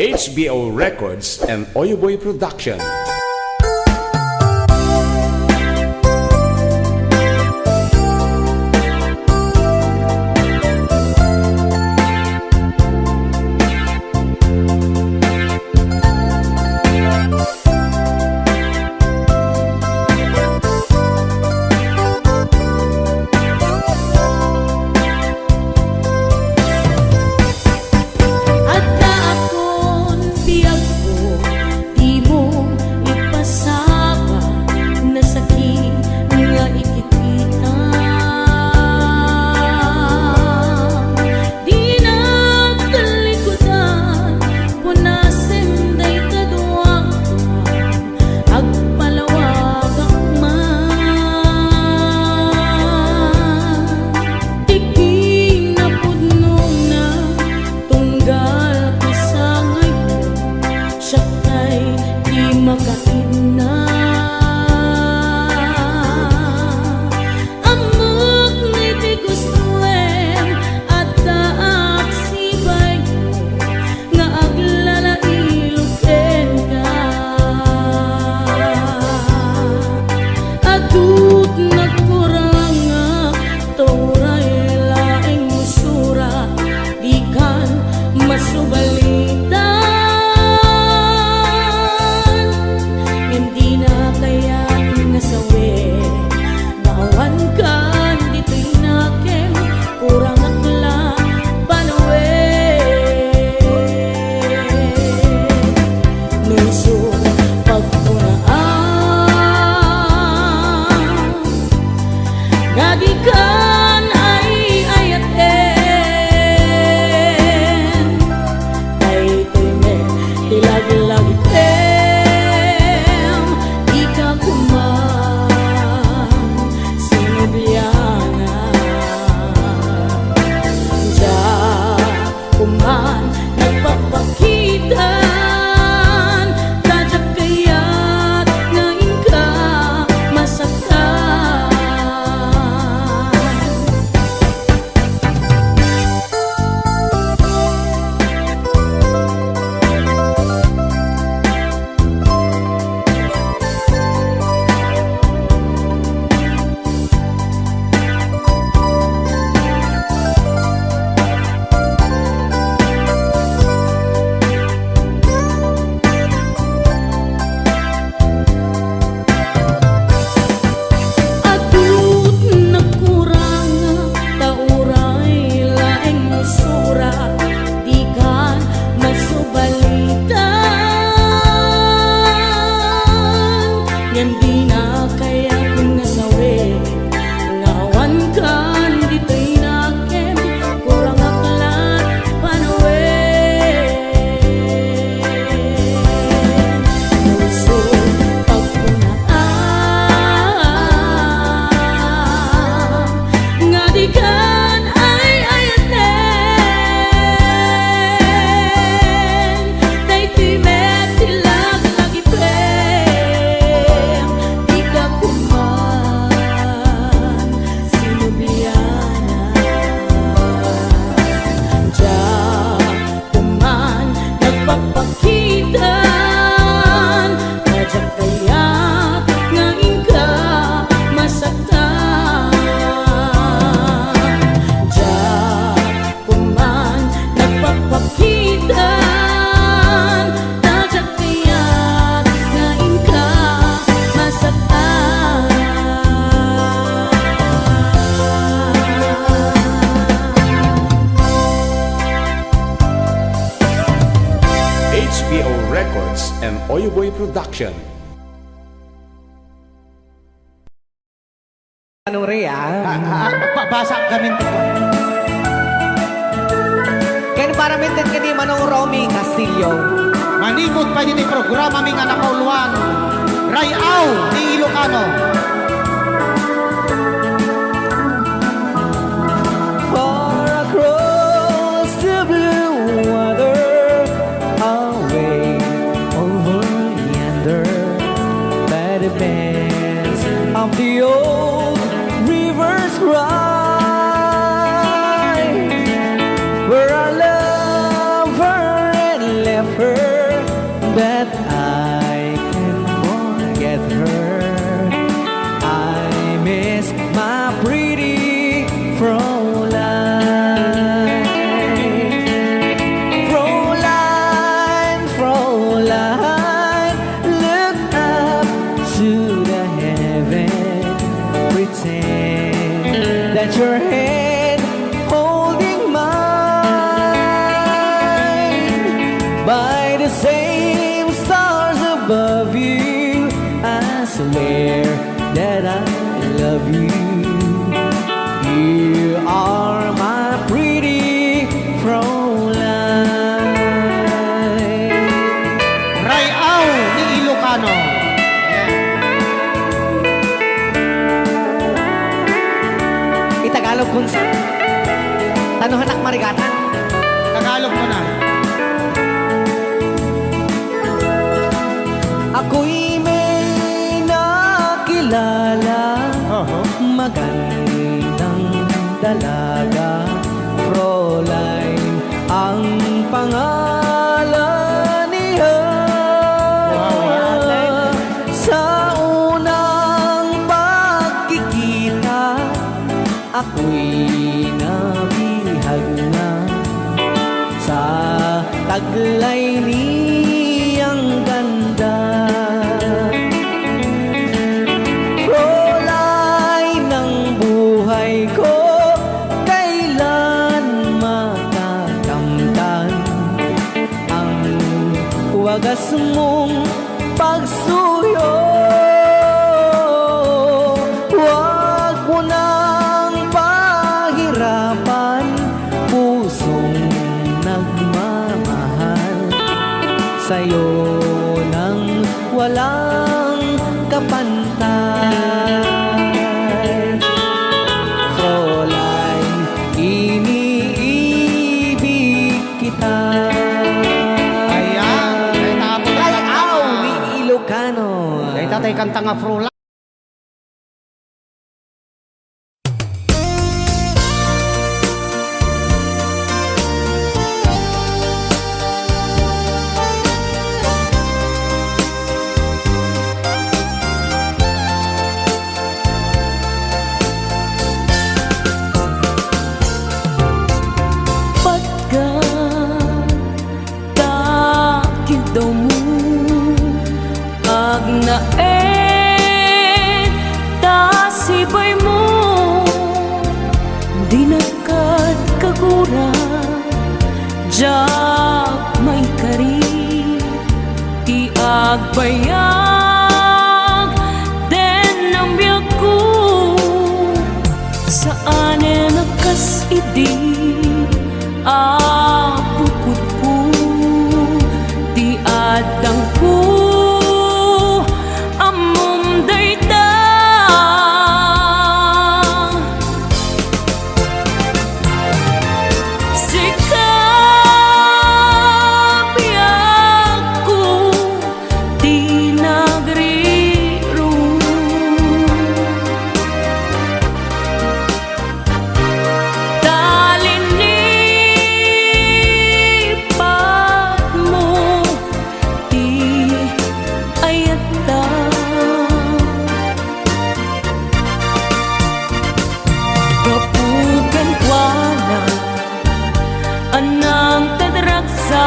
HBO Records and Oyoboy Production. HBO Records and Oyoboy Production. Ano Rhea? Babasa kami. Kaya para mintin ka di Manong Romy Castillo. Manikot pa din programa ming anak kauluan. Rayaw ni Ilocano. Far across the blue water, away over yonder, by the banks of the old rivers ride, where I love her and left her that your hand holding mine by the same stars above you. I swear that I love you. You are my pretty Fräulein. Rayaw ni Ilocano. Itagalog kung sa tanuhan ak marigatan. Tagalog mo na. Ako'y may nakilala, magandang dalaga, Fräulein ang pangalan niya. Sa unang pagkikita, ako'y nabihag na sa taglay niyang ganda. Fräulein ng buhay ko, kailan makakamtan ang wagas mong pagsuyo. Huwag mo nang pahirapan pusong nagmamahal sa'yo nang walang kapantay. Fräulein, iniibig kita. Ayan. Rayaw ni Ilocano. Kay tatay kanta nga Fräulein. Pagkatakit daw mo agnaen tasibay mo di nakat kagura jak may kari ti agbayag den ang biyak ko saan nakas idi apukot ko di adang ko amom dayta sikap ko di nagriro talinipat mo di ayata kapugan wala anang tadraksa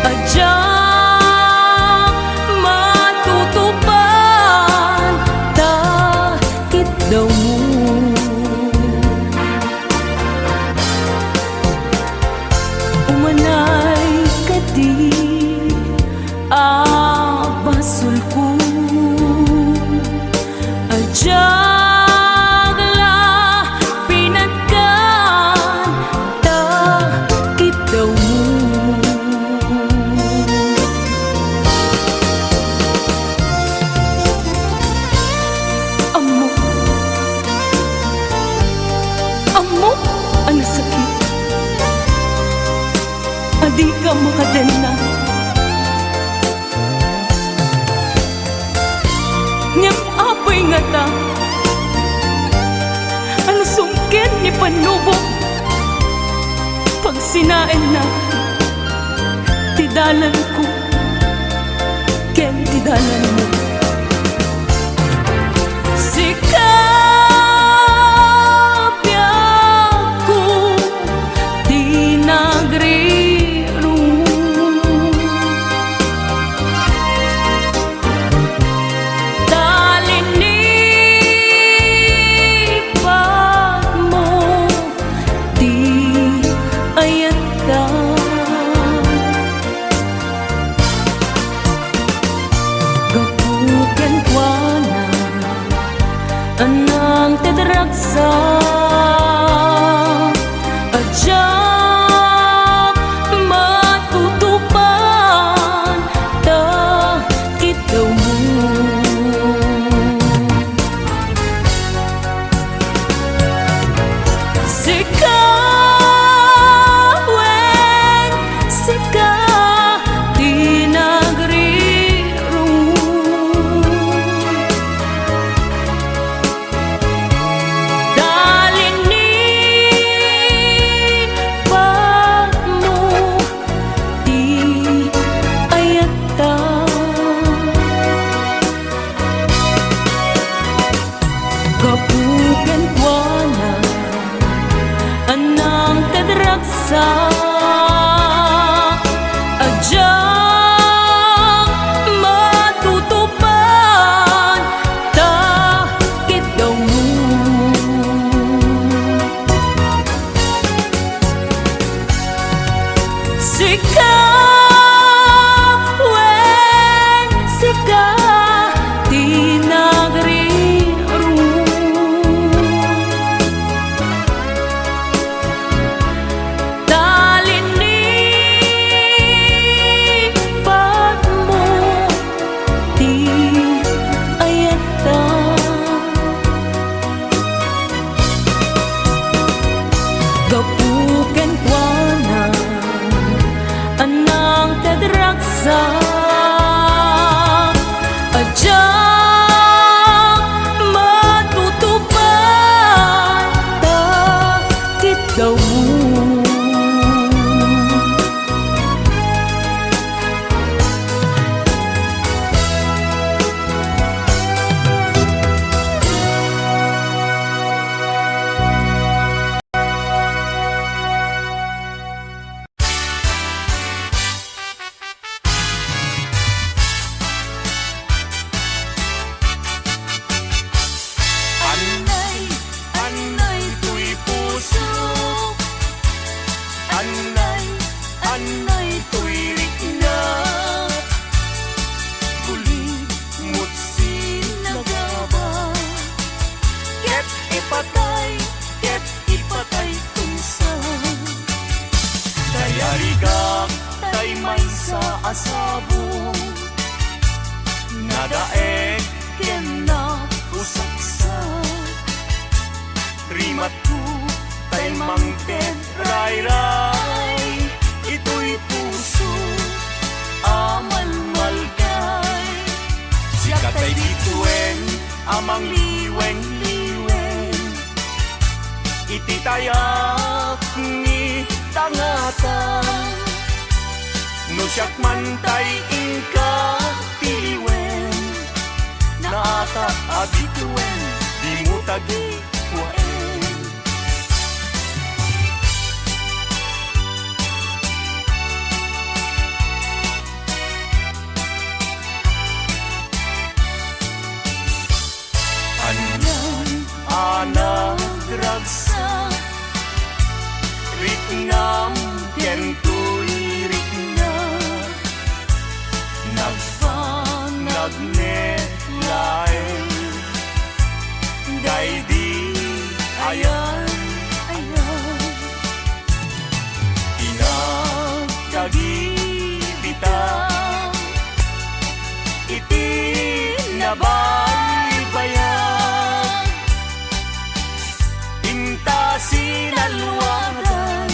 adyak matutupan takit daw mo umanay kadi abasul ko ajagla pinagkan takit daw mo amo amo ang sakit adi ka makadena ngem apoy nga ta ang sungkit ni panubok pag sinain na tidalan ko ken tidalan mo sikap ko di nagriro talini tedragsa adyak matutupan ta kitaw mo. Kapuken kuana anang tedragsa adyak matutupan ta kitaw mo. Sika wen sika tinagri kapuken kuana anang tedragsa adyak matutupan ta kitaw mo. Anay tuwirik na kulit mo't sinagaba ket ipatay kunsa tayarigak tay may sa asabo nadaek ken na usaksa rimat ko tay mangten ray-ray ito'y puso amalmalkay siya tay bituen amang liweng-liweng iti tayak ni tangatan no siyak man tay ingka tiliwen naata abituen di mo tagi kuwaen. Anang ragsa ritnam kentuy ritna nagnelay gaydi ayan inagkagibitaw iti nabaybayan sinalwagan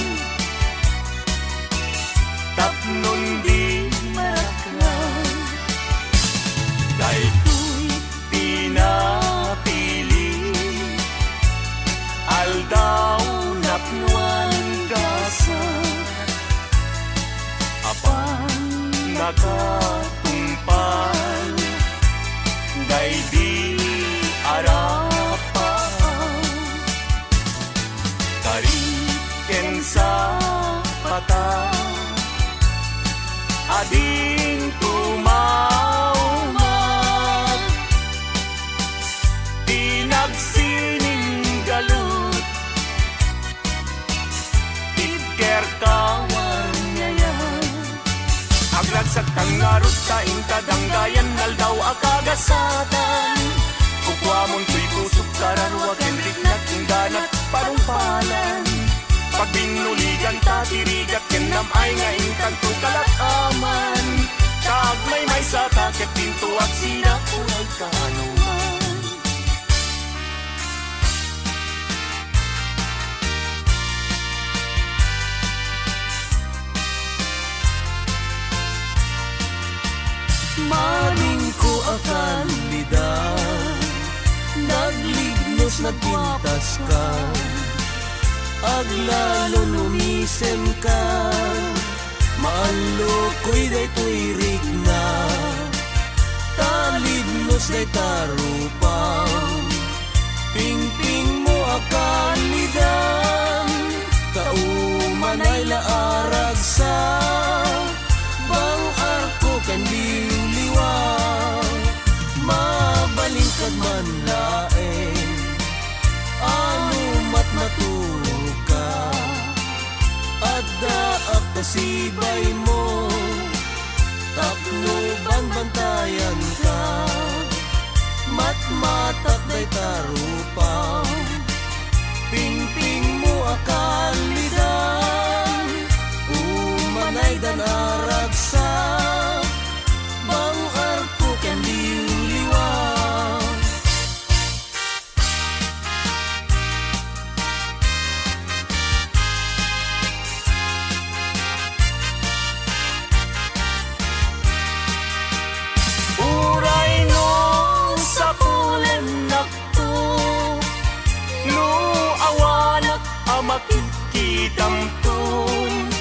tapnon di marakran daytoy pinapili aldaw napnuan gasa apan nakatungpal daydi arapan kariken sa mata ading tumawag tinagsining galut tidker kawarnyayan aglagsak tangarot ta ingkadanggayan naldaw akagasatan Kuamon tuy pusok kararwa kendik na kingganat panungpalan. Pag binuligan tatirigat kenam ay nga ingkan to kalat aman. Kag may sa takit pinto at sina kulay kanuman. Maning ko akan lidan, naglignos nagpintas ka, aglalo lumisem ka, maalo ko'y day tuirik na, talidnos day tarupang, pingping mo akan lidan, kauman ay laarag sa, bang arko kan liwliwang, mabalingkad man laeng, anumat matulog ka, at daak kasibay mo, tapno bang bantayan ka, matmatak day tarupang, pingping mo akan lidan, umanay dan aragsa, bang arko ken liwliwang. Uray no sa pulen nakto, no awanak amakikidamton.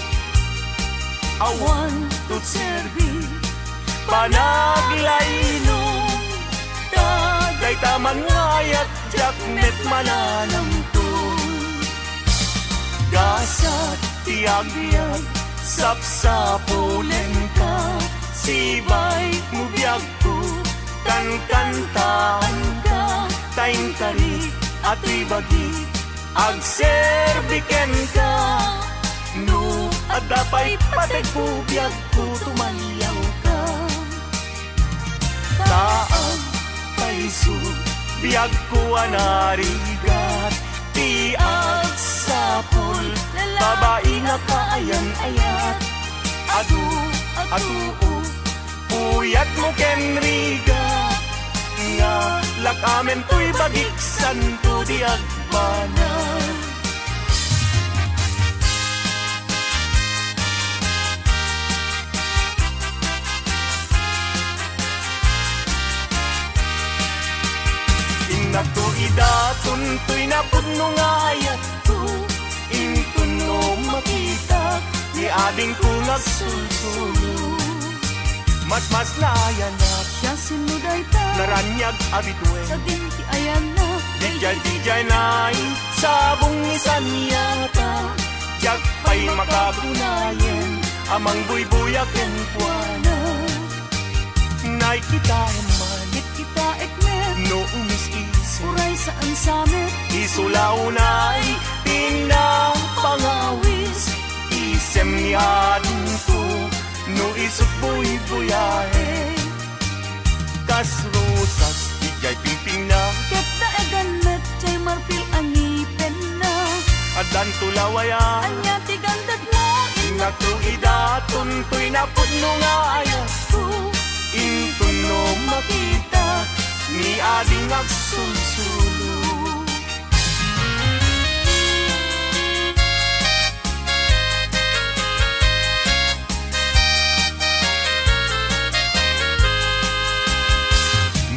Awan to serbi panaglayno, tagay taman ngayat jaknet mananamton. Gasat tiag-biag sapsapulen ka, sibay mo biyag ko, kankantaan ka, taing tarik at ibagi, agserbiken ka, no at dapay patay po biyag ko, tumayaw ka. Taag paiso, biyag ko anarigat, tiag sapul, babae nga kaayan-ayat, adu, puyat mo kenriga, nga lakamen to'y bagiksan to di agbanan. Inakto idaton to'y napudno nga ayat ko, intun no makita, ni ading ko nagsulsulo. Mas layan na, Siya sinuday ta, naranyag abituen, sa dinti ayan na, dijay na'y sabong isan yata, jag pa'y makabunayen, amang buybuyak en puwana. Na'y kita man, Git kita ekmet, no umis-isip, uray saan samet, isulaw na'y pinapangawis, isem ni adong to, no isot buy-buyahe. Kas rosas, dijay pingping na, ket na egan met, chay marfil angipen na, adan tulawayan. anya tigandag mo, Inakto idaton to'y napudno nga ayat ko, intun no makita, ni ading agsulsulo.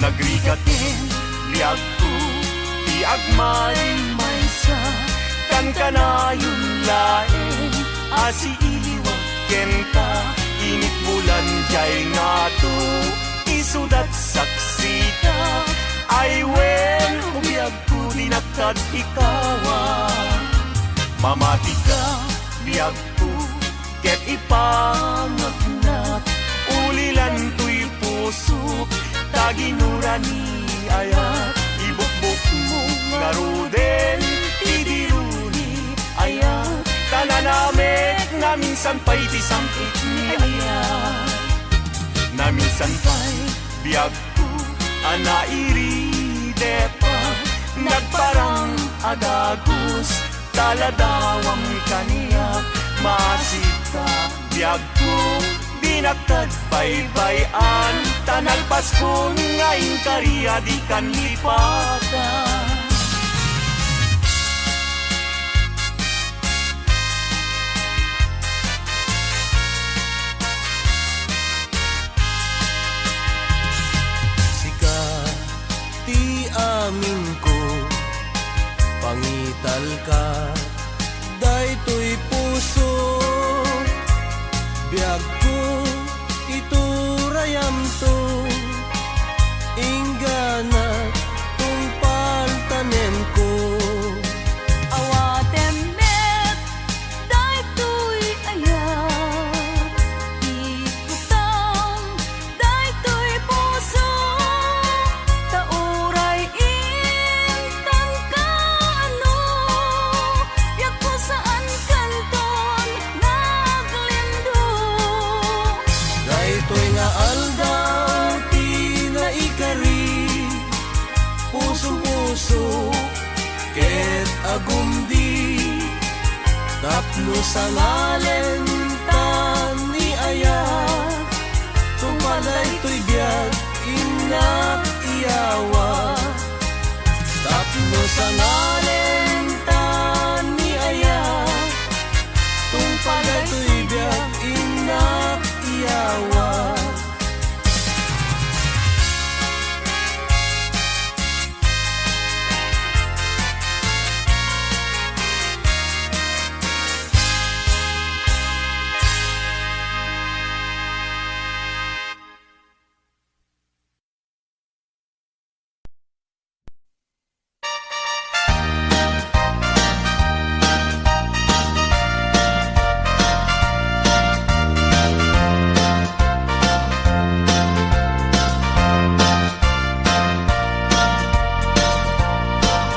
Nagrigatin, liag ko, iagmay maysa, kan kanayon laeng, asi iliwag kenta, init bulan jay nga to, isudat saksi ka, ay wen, umiyag ko dinagkad ikawa. Mamati ka, liag ko, ket ipangagnat, ulilan to'y puso, taginurani ayat, ibukbuk mo nga ruden, idiruni ayat, kananamek na minsan pa'y disangkit ni ayat, na minsan pa'y biyag ko, anairi tepa nagparang adagus taladawam kaniyak masita biag ko binaktad baybayan tanal paskon ngayon kariya di kan lipatan. Ti amin ko pangital ka daytoy puso biag ko iturayam to inggana tungpal tanem ko Awatem met, daytoy ayak. Ikutang, daytoy puso. Tauray intang kaano. Yak ko saan kanton naglindo. daytoy nga aldaw ti naikari pusong-puso ket agumdi tapno sa ngalen tan ni ayak tumalay to'y biag inak iyawa tapno sa ngalen tan ni ayak tumalay to'y biag inak iyawa.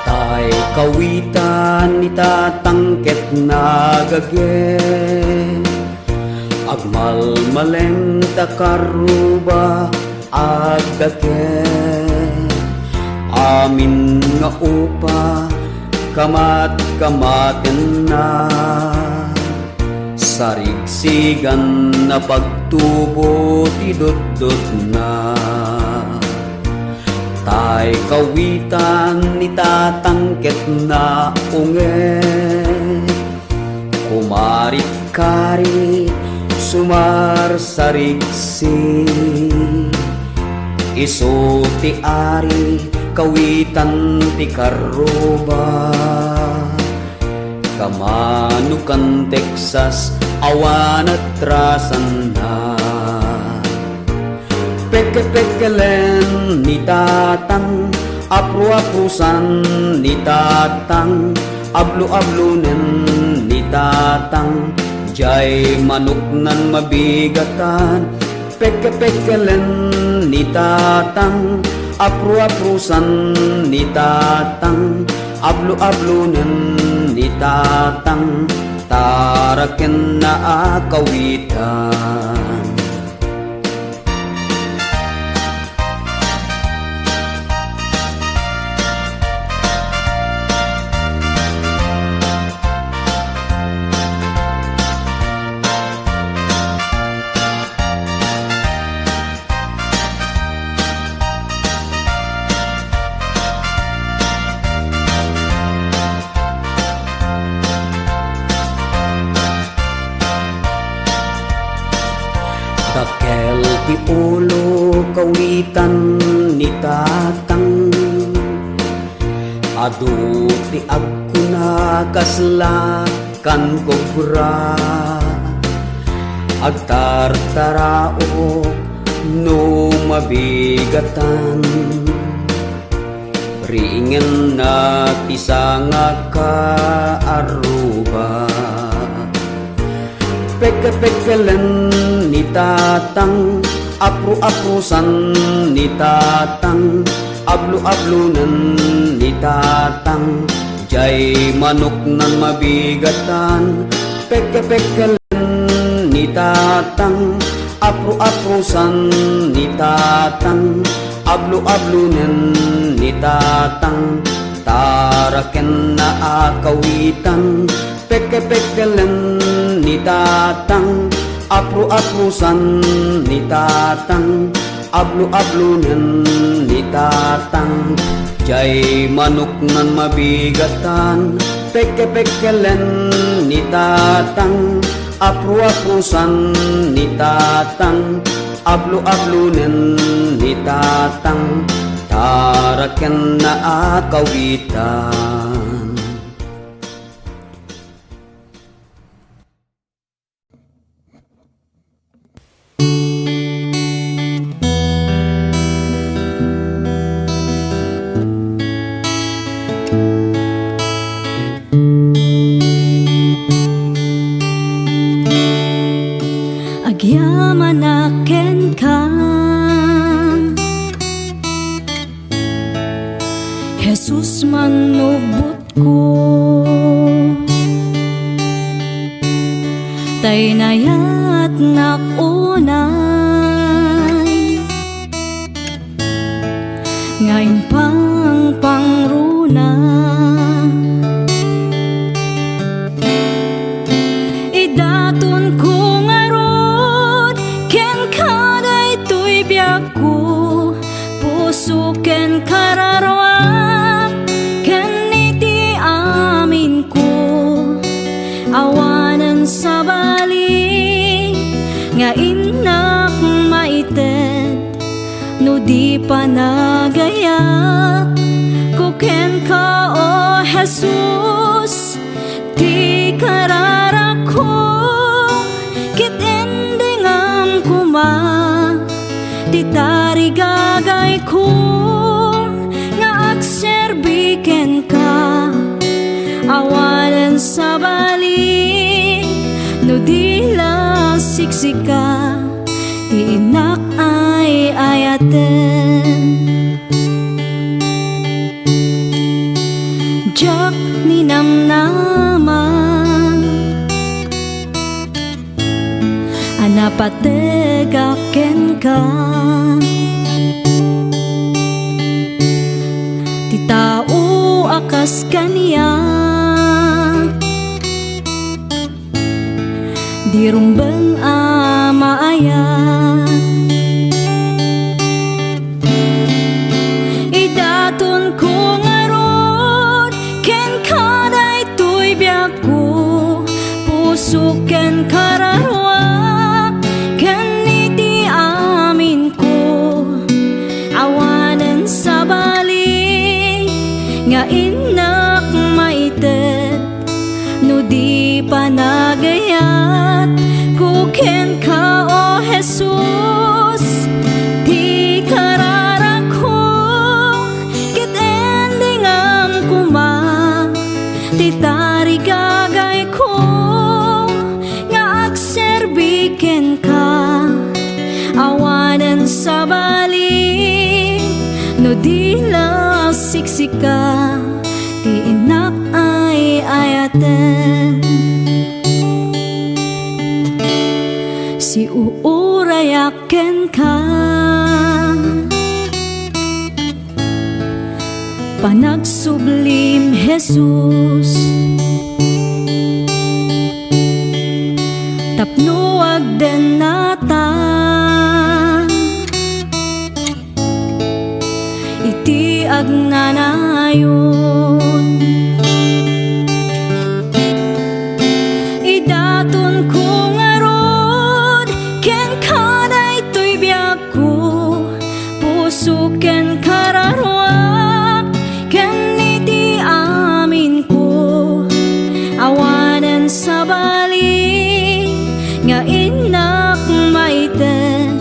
Tay kawitan ni tatangket nagage agmalmaleng takaruba agdake amin nga upa kamat-kamaten na sarigsigan na pagtubo ti dot na tay kawitan ni tatangket na unge kumarit-karit sumarsarigsi iso ti ari kawitan ti karuba kamanukan Texas awan at rasan na peke-pekelen ni tatang apru-aprusan ni tatang ablu-ablunen ni tatang jay manok nan mabigatan peke-pekelen ni tatang apru-aprusan ni tatang ablu-ablunen ni tatang taraken na akawitan. Dakel ti ulo kawitan ni tatang adu ti agkuna kasla kan kobra agtartarao no mabigatan ringen na ti sanga kaaruba peke-pekelen ni tatang apru-aprusan ni tatang ablu-ablunan ni tatang jay manok nan mabigatan peke-pekelen ni tatang apru-aprusan ni tatang ablu-ablunen ni tatang, taraken na akawitan, peke-pekelen ni tatang, apru-aprusan ni tatang, ablu-ablunen ni tatang. Jay manok nan mabigatan, peke-pekelen ni tatang, apru-aprusan ni tatang, ablu-ablunen ni tatang, taraken na akawitan. Agyaman aken ka, Jesus manubot ko, tay nayat nakunay, ngayon pang pangruna. Idaton ko puso ken kararwak, ken iti amin ko, awanan sa bali, nga inak maited, no di pa nagayat, ko ken ka o Jesus, ti kararak ko, kit endingam kuma, ti tarigagay ko, nga agserbiken ka, awalan sa bali, no di lasiksika, ti inak ay ayaten. Jak ni namnama, anapategaken ka, ti tao akas kaniya, di rumbeng amaaya. Idaton ko ngaron, ken kaday tuy biyak ko, puso ken kararwa, ken iti amin ko, awanan sa bali, nga inak maited, no di pa nagayat, kuken ka o Jesus, di kararak ko, kit endingam kuma, ti tarigagay ko, nga agserbiken ka, awanan sa bali, no di lasiksika, ti inak ay ayaten. Si uurayaken ka, panagsublim Jesus, tapno agden nata, iti agnanayon. Idaton ko ngarod, ken kaday tuy biyak ko, puso ken kararwak, ken iti amin ko, awanan sa bali, nga inak maited,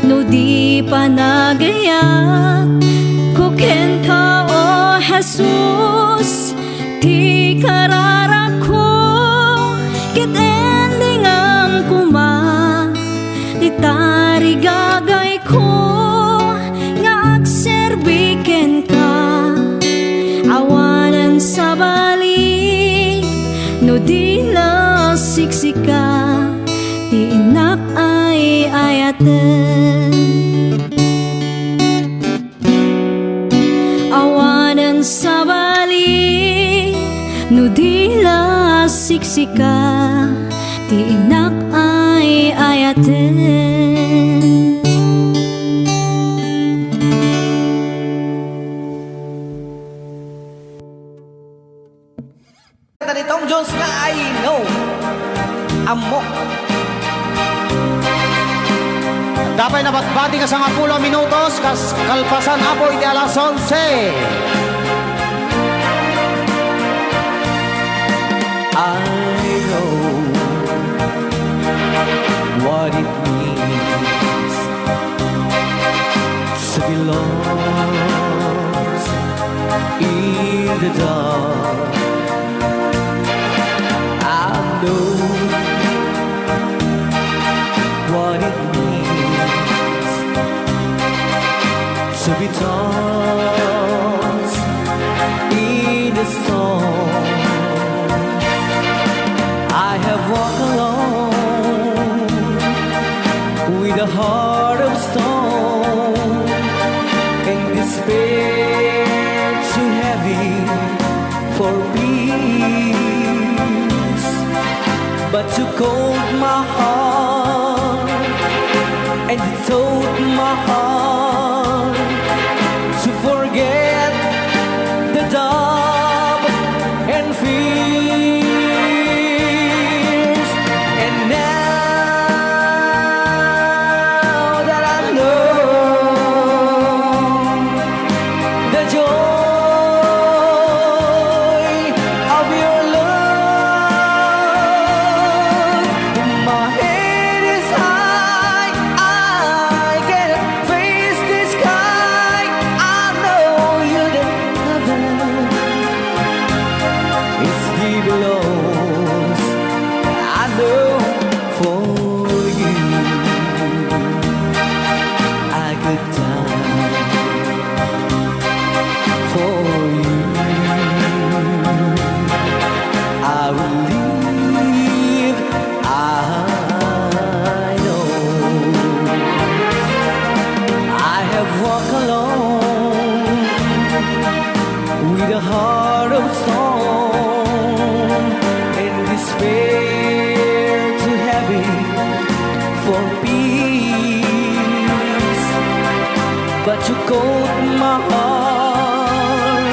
no di pa nagayat, kuken ka o Jesus, ti kararak ko, kit endingam kuma, ti tarigagay ko, nga agserbiken ka, awanan sa bali, no di lasiksika, ti inak ay ayaten. no dila siksika, ti inak ay ayaten. Kanta ni Tom Jones nga I Know. Amok. Dapat nabatbati ka sa nga 10 minutos, kas kalpasan apoy di alas 11. I know what it means to be lost in the dark. I know what it means to be tossed in the storm. I have walked alone with a heart of stone and despair too heavy for peace. But you cold my heart and you told my heart to forget the doubt and fears. And now that I know the joy of your love, my head is high, I can face the sky. I know you never is below. I know for you I could die for you. I will live. I know I have walked alone with a heart of stone and despair too heavy for peace. But you called my heart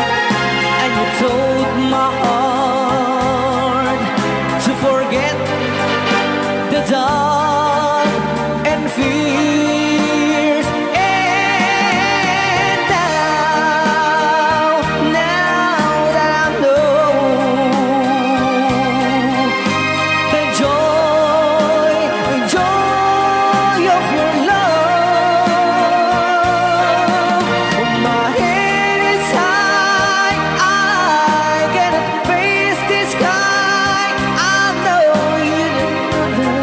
and you told my heart to forget the dark and fears. And now that I know the joy of your love, my head is high, I cannot face the sky. I know you never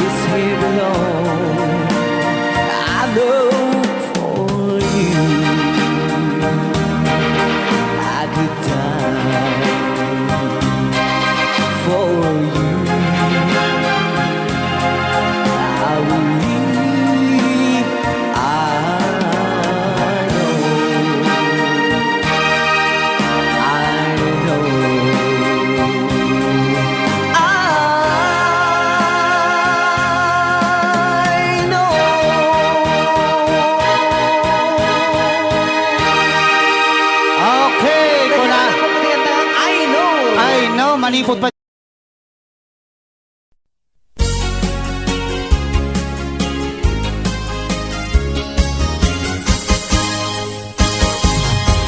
is here alone. I know for you I could die for you. I will live. I know. Okay, kuna. I know, manipot pa.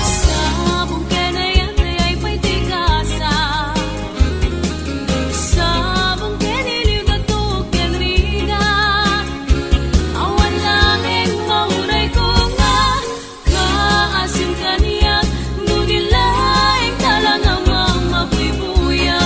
Sabong kenayan ay may tigasa, sabong keniliw na tuken riga, awan langeng mauray ko nga, kaasim kaniyak, nudilaing talang ang mamapuy-puya.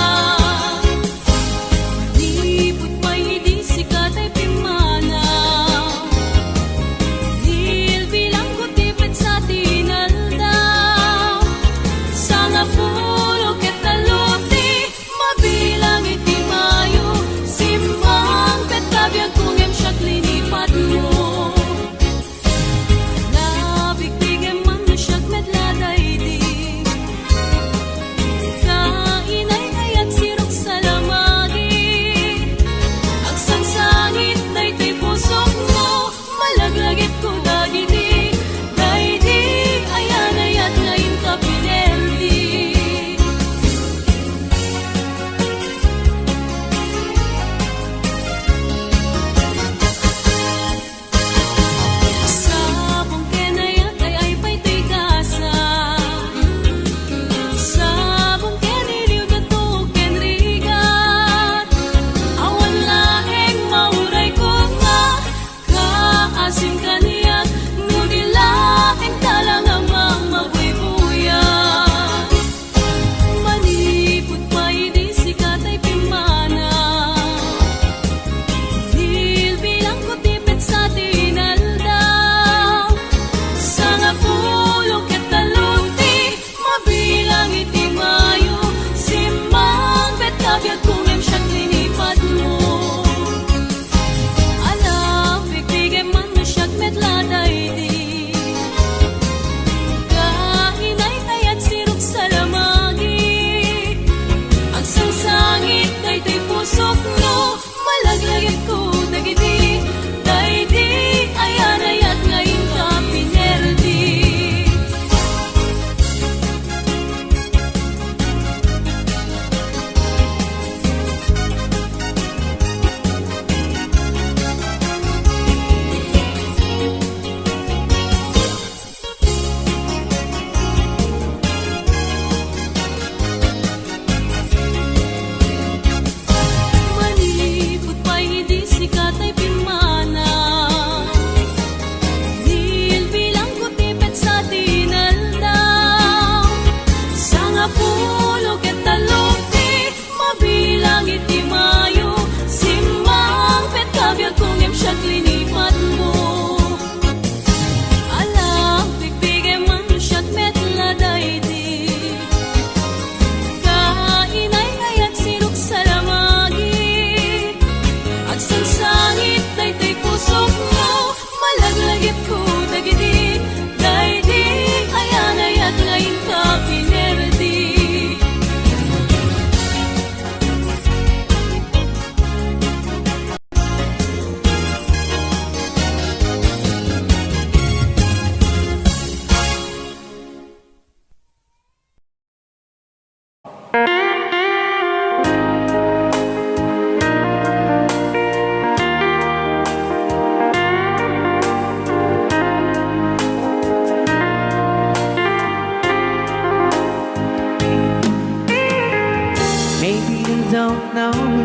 don't know me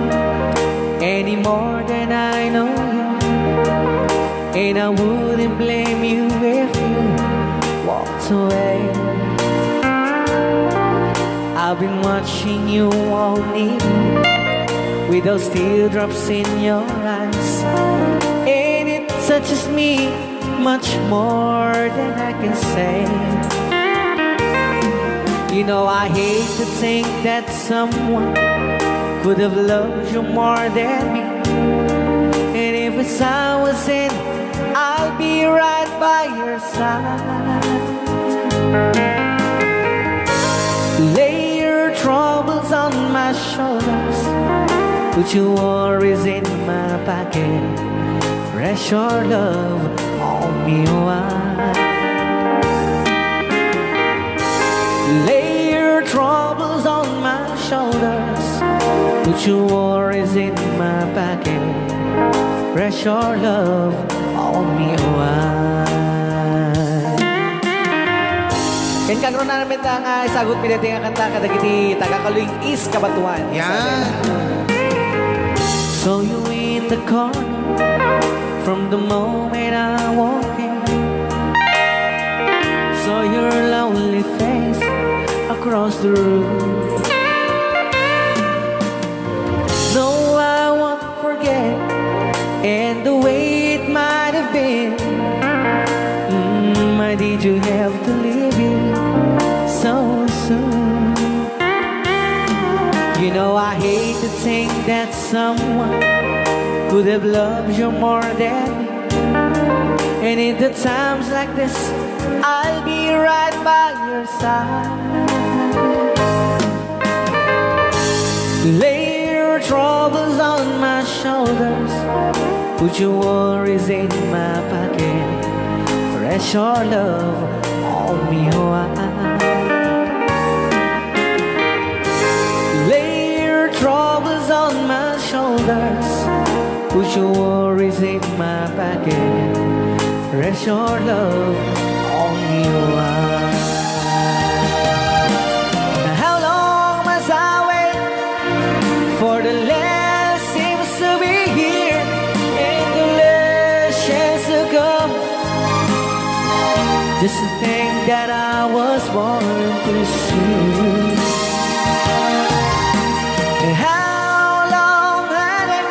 any more than I know you, and I wouldn't blame you if you walked away. I've been watching you all evening with those teardrops in your eyes, and it touches me much more than I can say. You know, I hate to think that someone could have loved you more than me, and if it's I was in, I'll be right by your side. Lay your troubles on my shoulders, put your worries in my pocket, rest your love on me wide. Lay your troubles on my shoulders, put your worries in my pocket, rest your love on me wide. Ken kagron na namin nga isagot pinati nga kanta kadagiti tagakaluing is kabatuan. Yan. Saw you in the corner from the moment I walked in. Saw your lonely face across the room. No, I won't forget, and the way it might have been. Why did you have to leave it so soon? You know, I hate to think that someone could have loved you more than me, and in the times like this, I'll be right by your side. Lay your troubles on my shoulders, put your worries in my pocket, rest your love on me wide. Lay your troubles on my shoulders, put your worries in my pocket, rest your love on me wide. How long must I wait for the last seems to be here and the last chance to come? Just to think that I was born to see. How long had it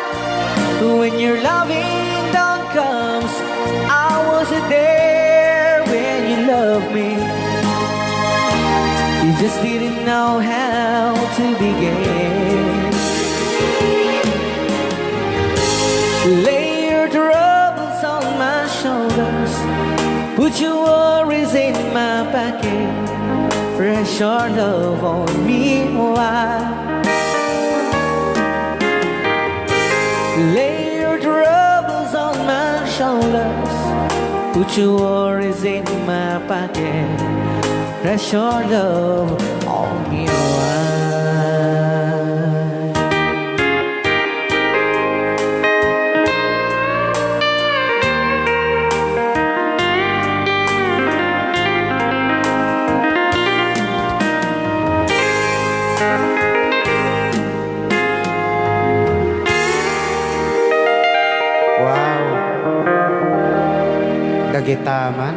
when your loving dawn comes? I wasn't there when you loved me. You just didn't know how to begin. Lay your troubles on my shoulders, put your worries in my pocket, rest your love on me wide. Lay your troubles on my shoulders, put your worries in my pocket, rest your love on me wide. Wow. Dagitaman.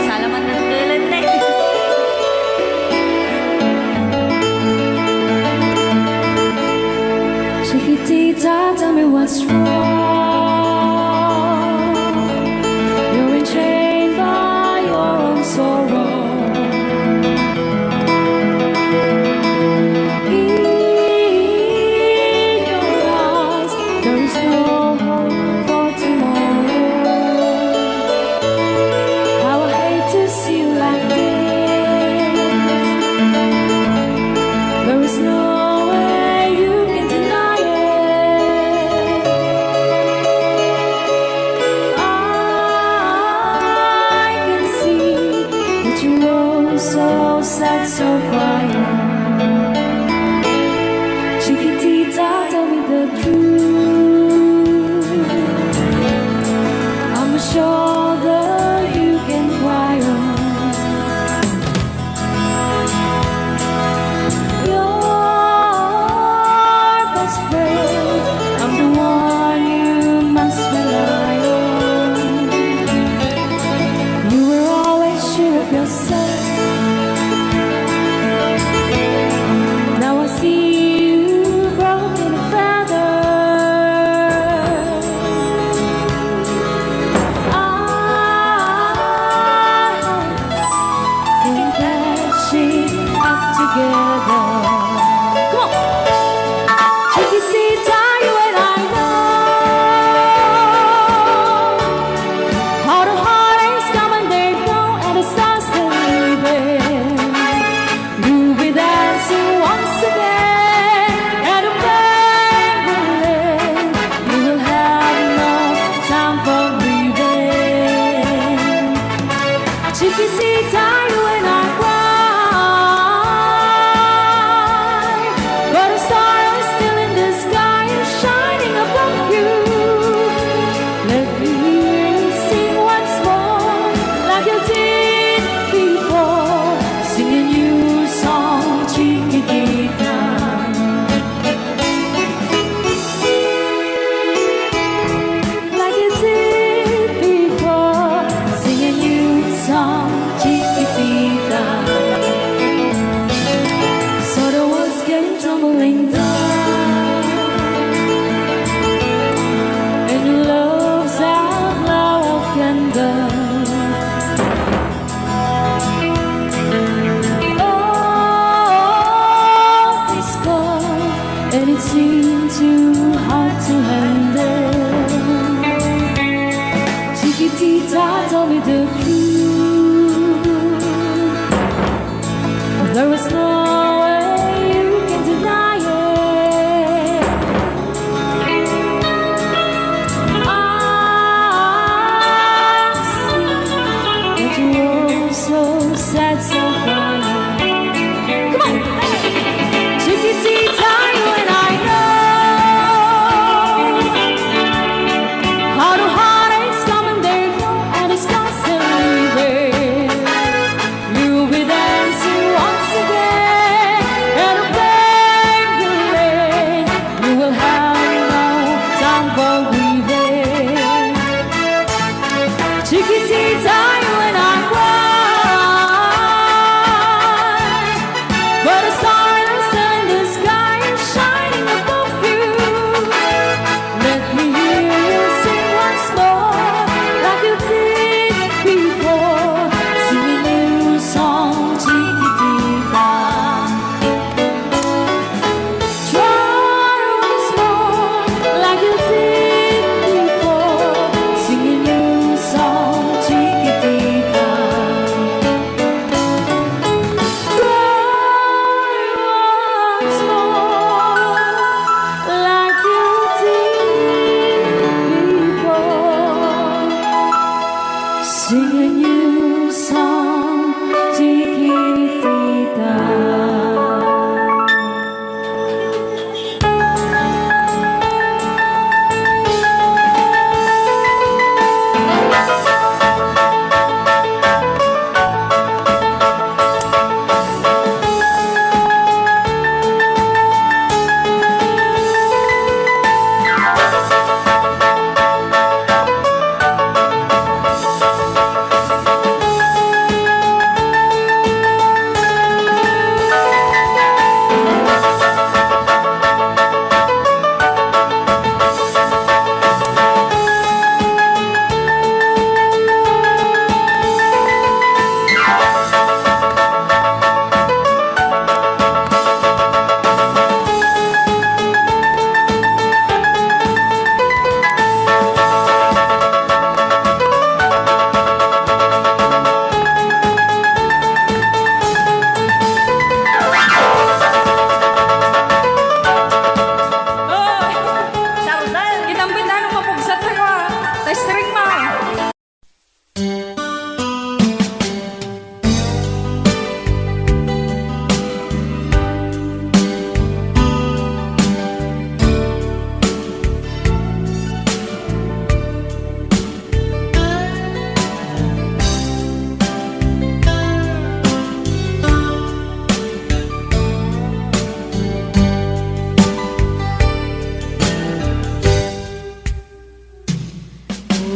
Salamat na tulan na Chiquitita, tell me what's wrong. You're enchained by your own sorrow. In your eyes, there is no hope for tomorrow. How I hate to see you like this. There is no way you can deny it. I can see that you are so sad, so quiet. Chiquitita, tell me the truth. tell me the truth. There was no way you can deny it. I see that you were so sad, so crying. Come on, Chiquitita, you and I know how the heartaches come and they go, and it's constantly there. You'll be dancing once again, and a baby lane. You will have no time for grieving. Chiquitita, you and I cry, but the stars in the sky are shining above you. Let me hear you sing once more, like you did before. Sing a new song, Chiquitita. Try once more, like you did before. Sing a new song, Chiquitita. Try once more, like you did before. Sing a new song, Chiquitita. Kitang pindahan ng mapugsat na ko. Testring mo.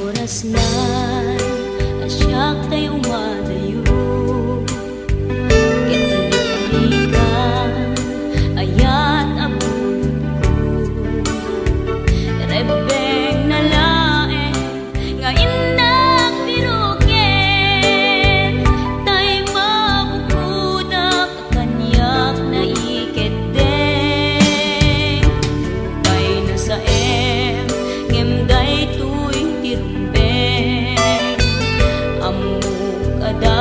Oras na asyak tayo umadayo. Kitalikan ayat abun ko. Rebeng na lae nga indak biruken. Tay mabukudak kanyak na iketeng. Lupay na sa ngemday tuy tirumbeng. Amuk ada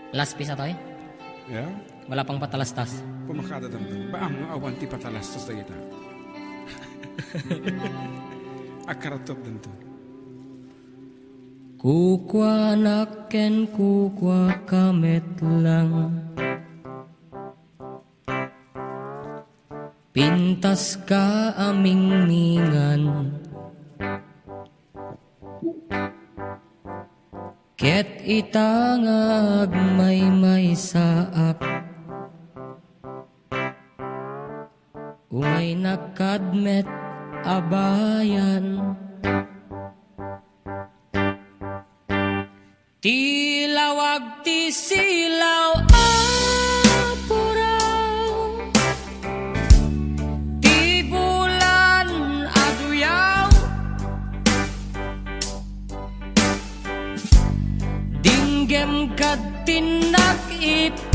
Last piece na to eh. Yeah? Wala pang patalastas. Pumakada damdam. Ba ang awan ti patalastos na kita? Akaratop din to. Kukwa naken kukwa kamet lang. Pintas ka aming mingan. Ket itangag may saak. Umay nakadmet abayan. Tilawag ti silaw apuraw. Ti bulan aduyaw. Dinggem kat tinak ipupukaw.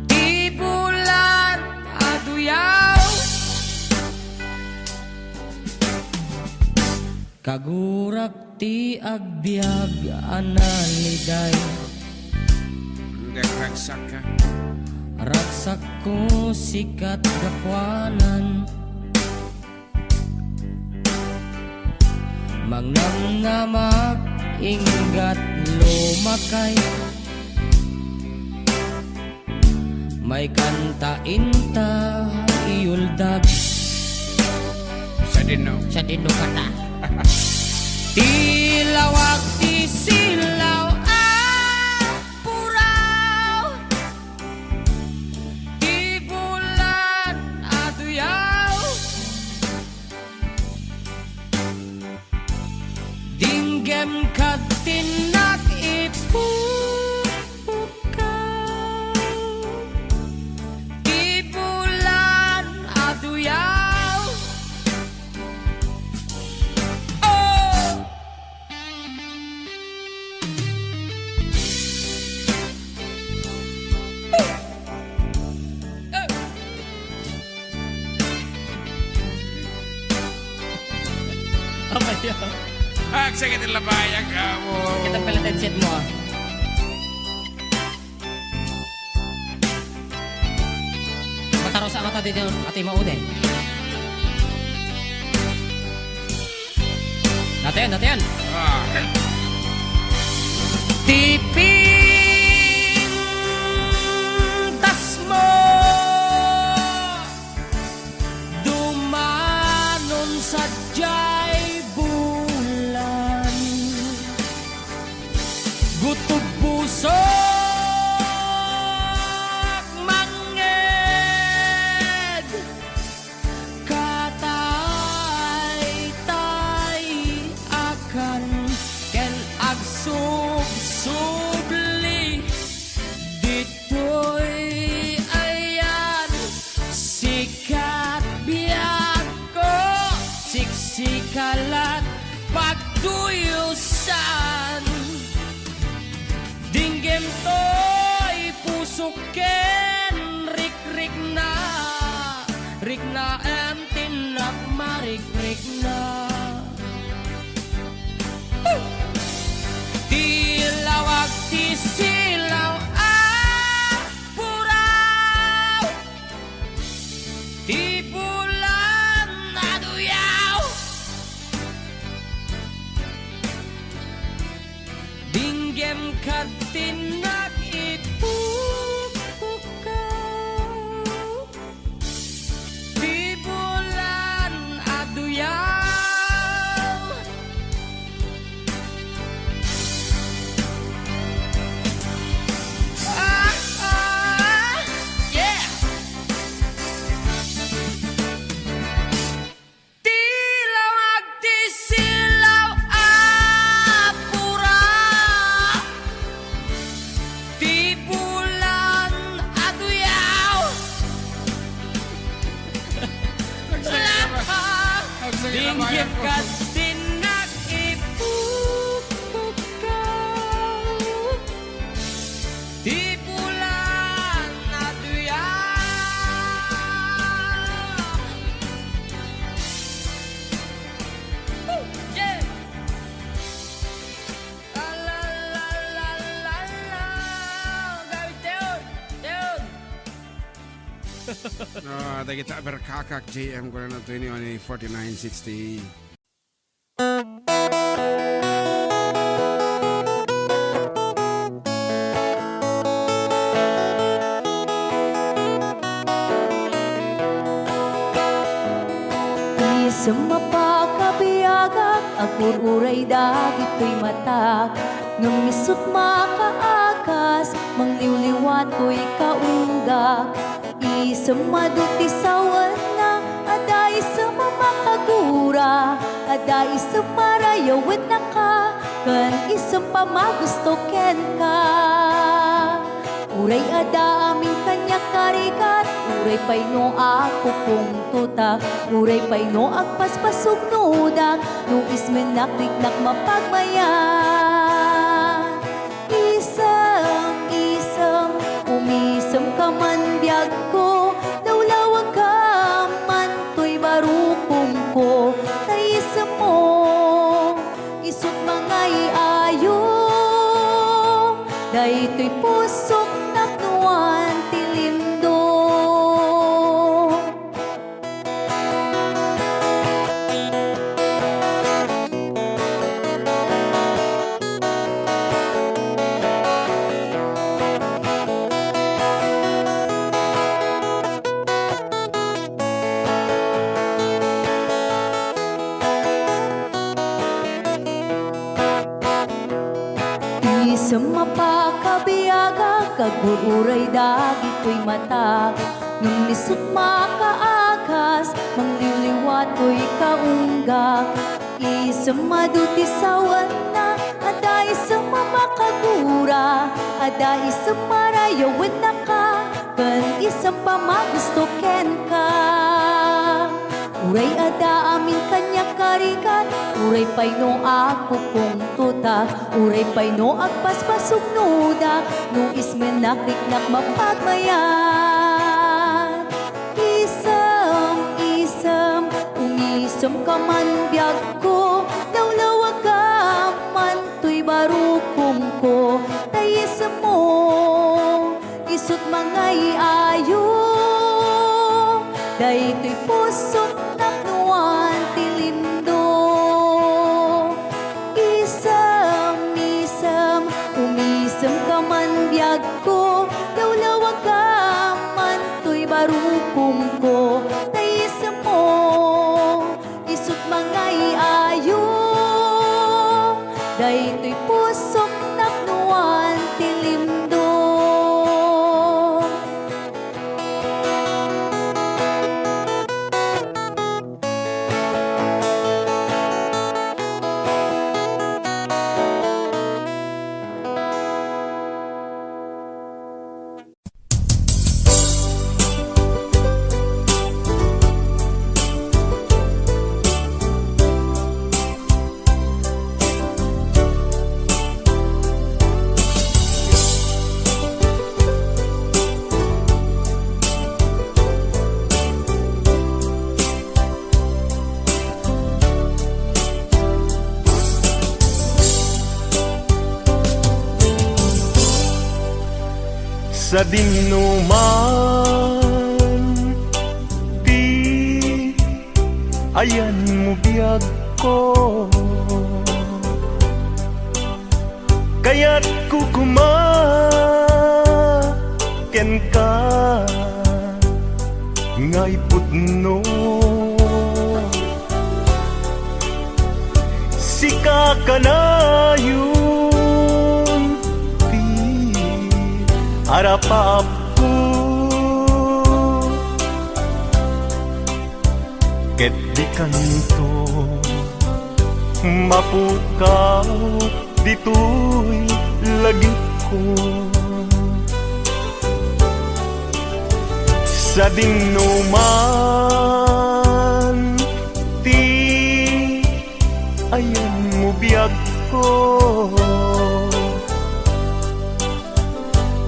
Ti bulan aduyaw. Kagurak ti agbyag analiday. Nagraksak ka. Raksak ko sikat gapwanan. Mangnamngamak inggat lumakay. May kanta inta iuldag. Sa dinaw. Sa dino kata. Tilawag ti silaw apuraw. Ti bulan aduyaw. Dinggem kat tinak ipupukaw. Ti bulan aduyaw. Oh! Apa ya? Sakit ang labayag ka mo. Kita pala headset mo ah. Mataro sa mata dito ati mauden. Natin. Ah. Tiping tas mo dumanon sa jay bulan. Gutog puso manged katay-tay akan ken agsub-subli ditoy ayan sikat biag ko siksikalat pagduyusan. Dinggem to'y pusuken rik-rik na em tinak marik-rik na. Tilawag ti silaw apuraw. Ti bulan aduyaw. Dinggem kat tinak ipupukaw. Ti bulan aduyaw. Yeah. Tilawag ti silaw apuraw. Ti bulan aduyaw. Dinggem kat tinak ipupukaw. Ti bulan aduyaw. Yeah. Dagita berkakak JM ko na 4960. Sa mapakabiyagak, akur uray dagito'y matak. Ngamisot makaakas, mangliwliwat ko'y kaunggak. Isang maduti sawan na, aday sa mamakagura. Aday sa marayawin na ka, kan isang pamagusto ken ka. Uray ada aming kanya karikat, uray pay no ako kung tutak, uray pay no agpaspasog nudak, no ismenakliknak mapagmayan. Isang, umisam ka man biyag ko, lawlawag ka man to'y barukong ko, taisam mo, isot mga iayo, dahito'y pusok naknuan tilindo. Isang mapakabiyaga, kagururay dagito'y matak. Nung lisot makaakas, mangliliwat ko'y kaunggak. Isang maduti sawan na, aday sa mamakagura. Aday sa marayawin na ka, kan isang pamagusto ken ka. Uray ada amin kanya karikat, uray pay no ako kung tutak, uray pay no agpaspasog nudak, no ismenakliknak mapagmayan. Isam, umisam ka man biyag ko, lawlawag ka man to'y barukong ko, tayisam mo, isot mga iayo, dahito'y pusok naknuan tilindo. Isam, umisam ka man biyag ko, lawlawag ka man to'y barukong ko, taisam mo, isot mga iayo, dahito'y pusok naknuan tilindo. Sa dinuman, di ayan mo biyag ko, kaya't kukumaken ka ngay pudno. Sika ka na yun, harapap ko, ket di kanto mapukaw dito'y lagip ko. Sa dinuman, ti ayan mo biyag ko,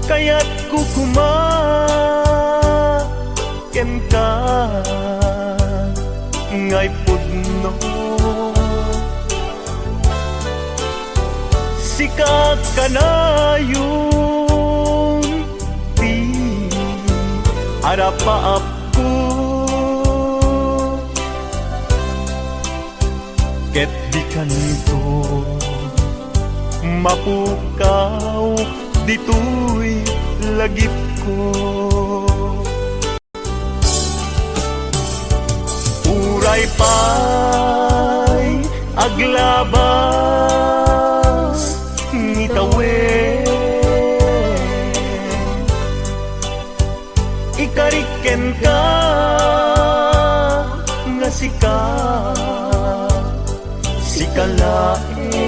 kaya't kukumaken ka ngay pudno. Sikat ka na yun, di harapaap ko, ket di kanto mapukaw dito'y lagip ko. Uray pa'y aglabas ni tawen, ikariken ka nga sikalae,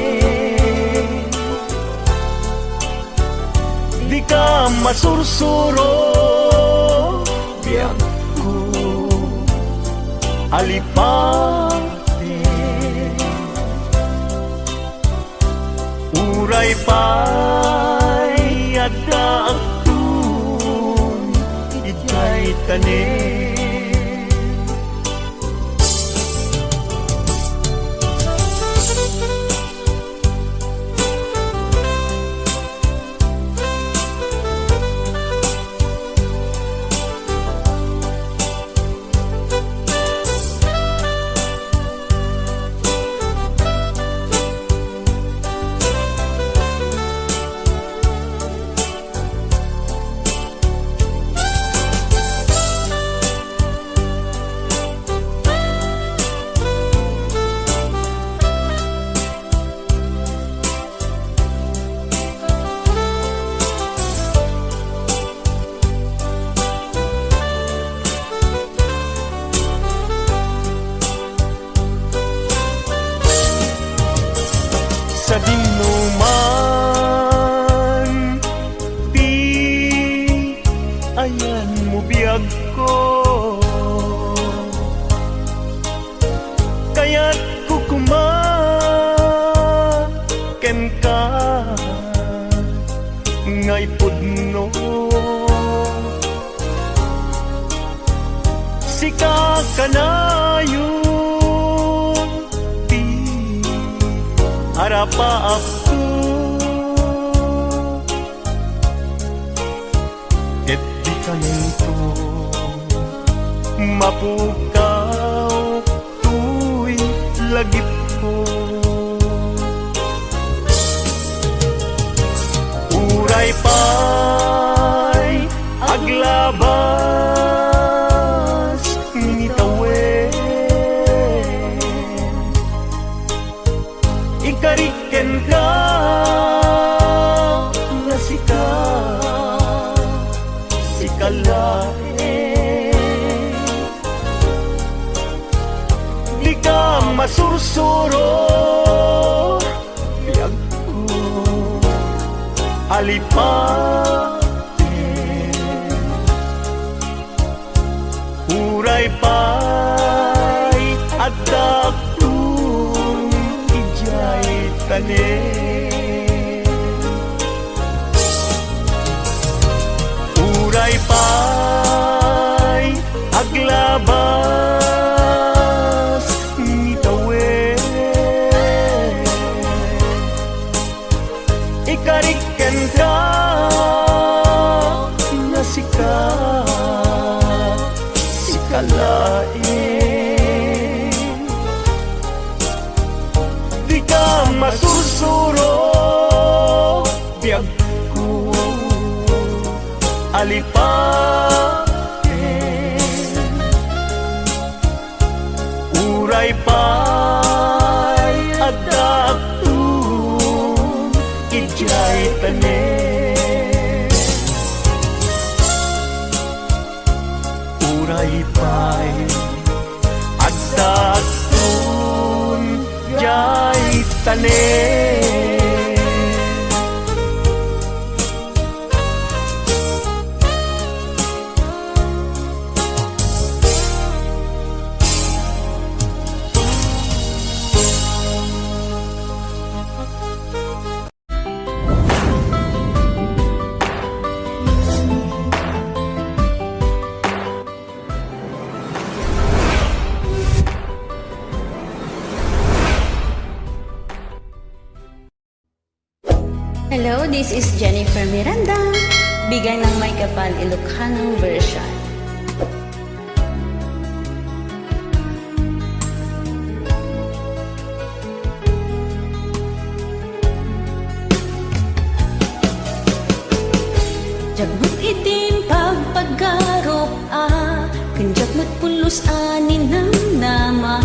di ka masursuro biyak ko alipate. Uray pa'y agdaagtun ikay tanin, sa dinuman di ayan mo biyag ko, kaya't kukumaken ka ngay pudno, sika kanayon arapa ako, ket di kanto mapukaw tuy lagip ko. Uray pa'y aglabas ni tawen, ikariken ka nga sikalae, di ka masursuro biyag ko alipate. Uray pa'y agdaagtun ijay tanin, uray pa'y aglabas ni tawen, ikariken ka nga sikalae, di ka masursuro biyag ko alipate. Uray pa'y agdaagtun ijay tanin, uray pa'y agdaagtun ijay tanin. Hello, this is Jennifer Miranda. Bigay ng May Kapal Ilocano version. pulos anin ng nama.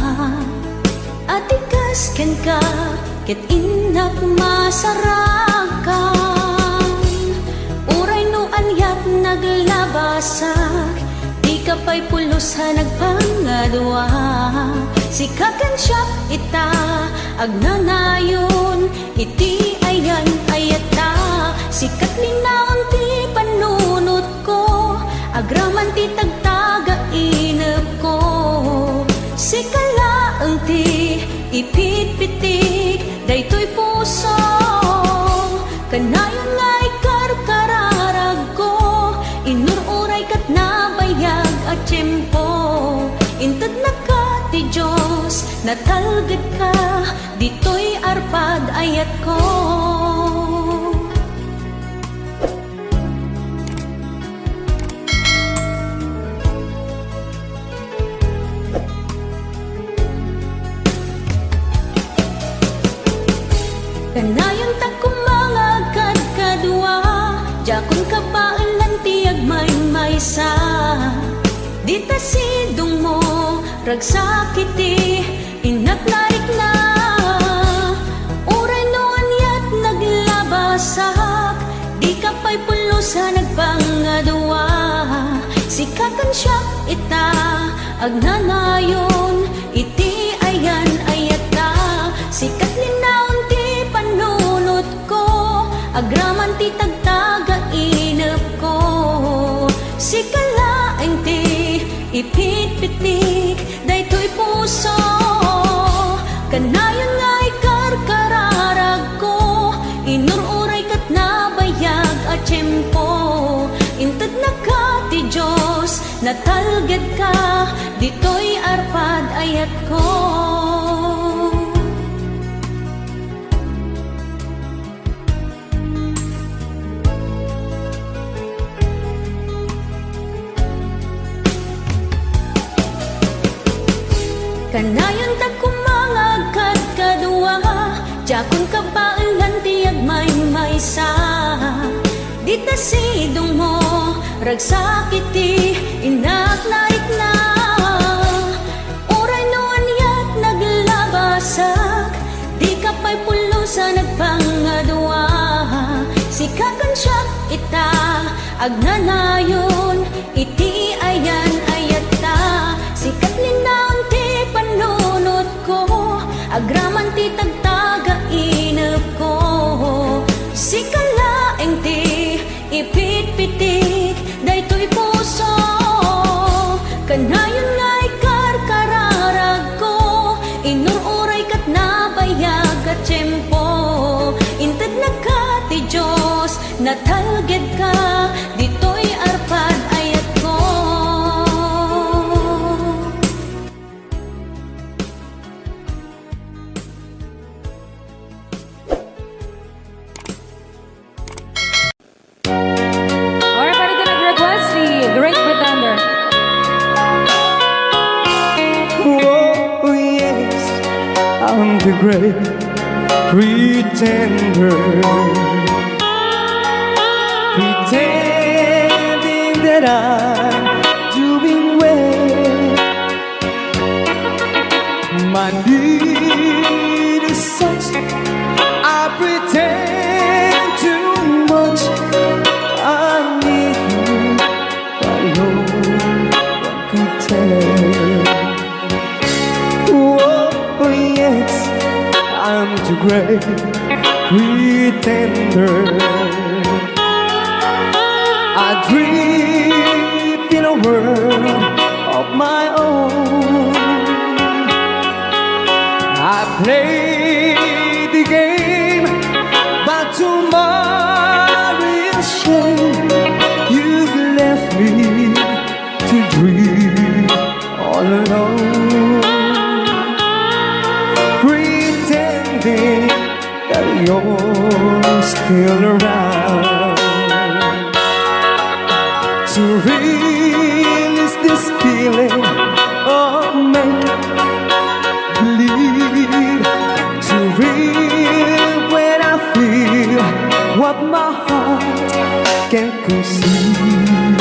Atikas ken ka, ket inak masarakan. Uray no anyat naglabasak, di ka pa'y pulos ha nagpangadwa. Sikakan siya ita, agnanayon, iti ayan ayata. Sikat linaon ti panunot ko, agraman ti tagtaga inep ko. Sikalaang ti ipit-pitik, daytoy puso. Kanayon nga ikarkararag ko, inururay kat nabayag at tiyempo. Intad na ka ti Diyos, natalgad ka, dito'y arpad ayat ko. Kanayon ta kumangagad kadwa, jakon ka baalan tiyag may-maysa. Dita sidong mo, ragsakiti, inaglarik na. Uray no anyat naglabasak, di ka pa'y pulusa nagpangadwa. Sikakan siya ita, agnanayon, iti ayan ayata. Sikat linaon ti panunot ko, agraman ti tagtaga inep ko. Sikalaeng ti ipit-pitik, daytoy puso. Kanayon nga ikarkararag ko, inururay kat nabayag at tiyempo. Intad na ka ti Diyos, natalgad ka, dito'y arpad ayat ko. Kanayon ta kumangagad kadwa, jakon ka baalan tiyag may-maysa. Dita sidong mo, ragsakiti, inaknaik na. Uray no anyat naglabasak, di ka pa'y pulusa nagpangadwa. Sikakan siya ita, agnanayon, iti ayan ayata. Sikat linaon ti panunot ko, agraman ti tagtaga inep ko. Sikalaeng ti ipit-pitik, daytoy puso. Kanayon nga ikarkararag ko, inururay kat nabayag at tiyempo. Intad na ka ti Diyos, natalgad ka, dito'y arpad ayat ko. Alright, pwede ka nag-request si Great Pretender. Oh yes, I'm the great pretender, pretending that I'm doing well. My need is such, I pretend too much. I need you, but no one could tell. Oh yes, I'm the great pretender. I dream in a world of my own. I play the game, but to my real shame, you've left me to dream all alone, pretending that you're still around. To release this feeling of make-believe, to real when I feel what my heart can conceive.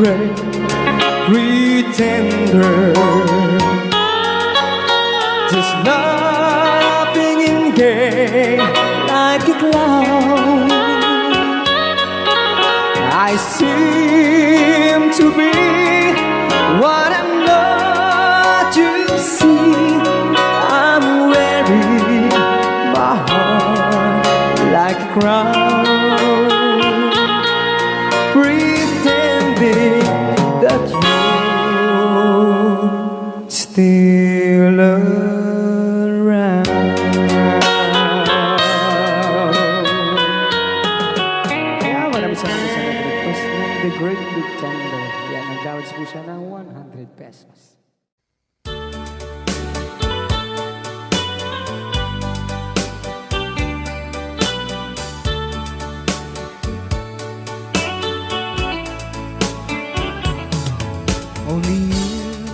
great pretender, just laughing in gay like a clown. I seem to be what I'm not, you see. I'm wearing my heart like a crown, pretending that you're still around. Kaya maraming salamat sa nag-request ng The Great Pretender. Yan, nag-downloads po siya ng 100 pesos. Only you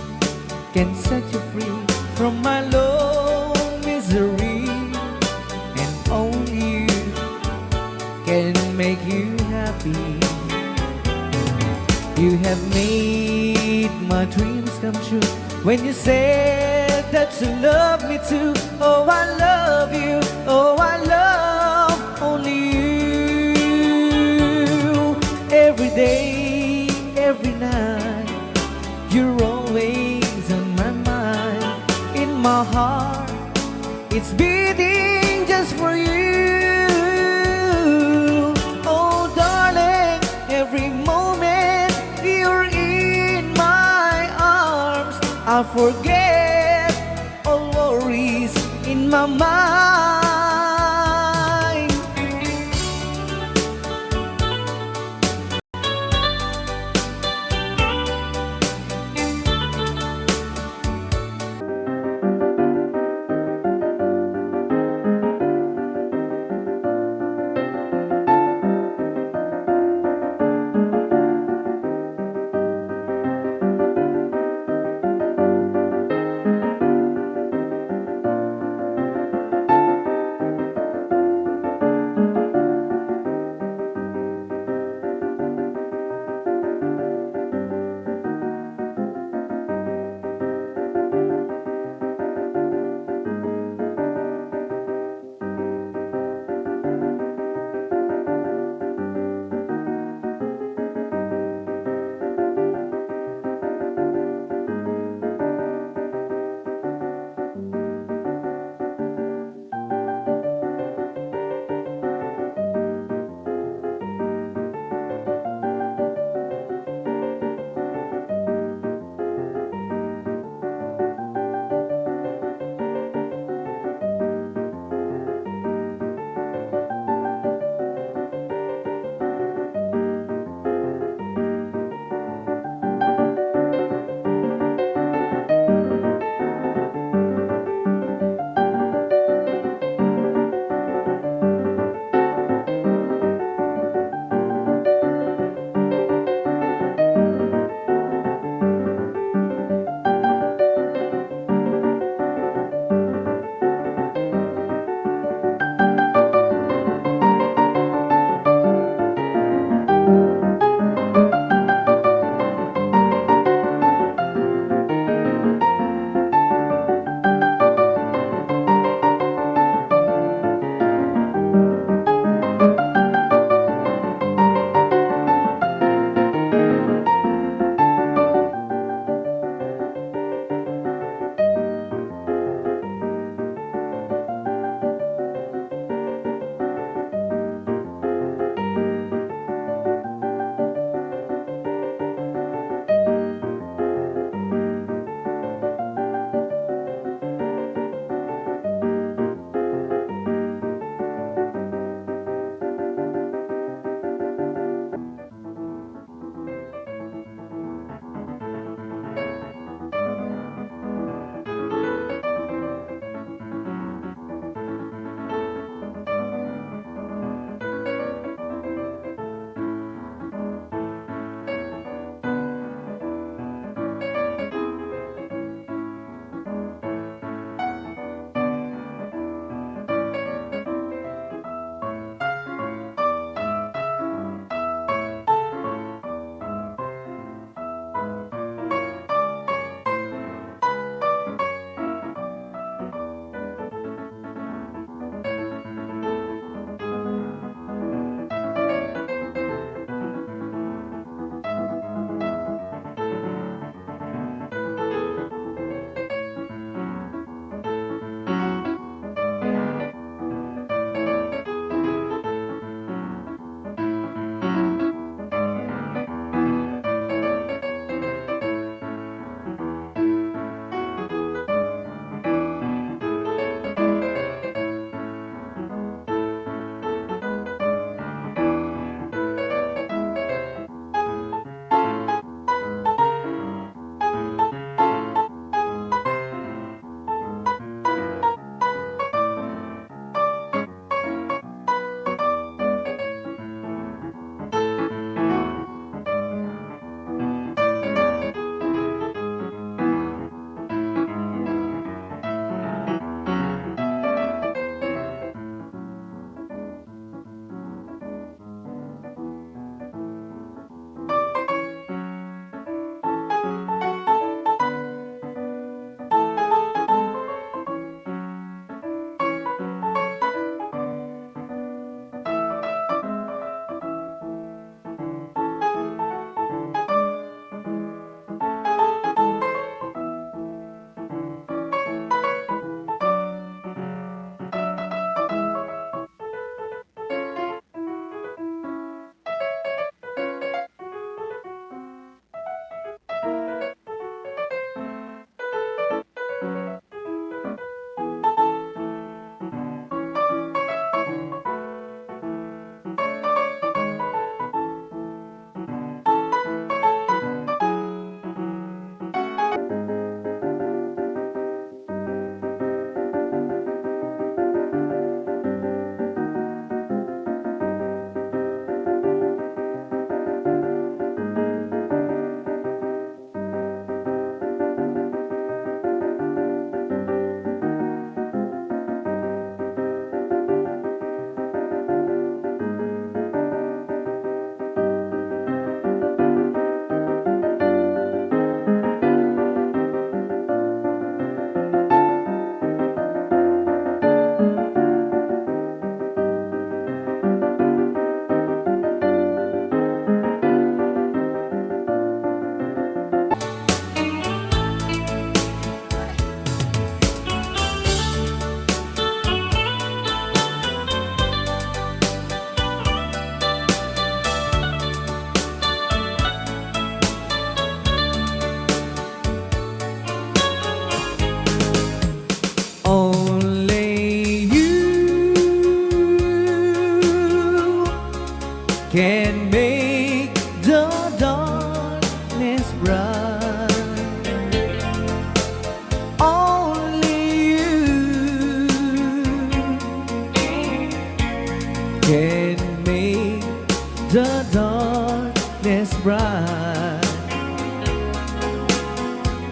can set you free from my low misery, and only you can make you happy. You have made my dreams come true when you said that you love me too. Oh, I love you. Oh, I love only you. Every day, every night, you're always on my mind. In my heart, it's beating just for you. Oh, darling, every moment you're in my arms, I forget all worries in my mind.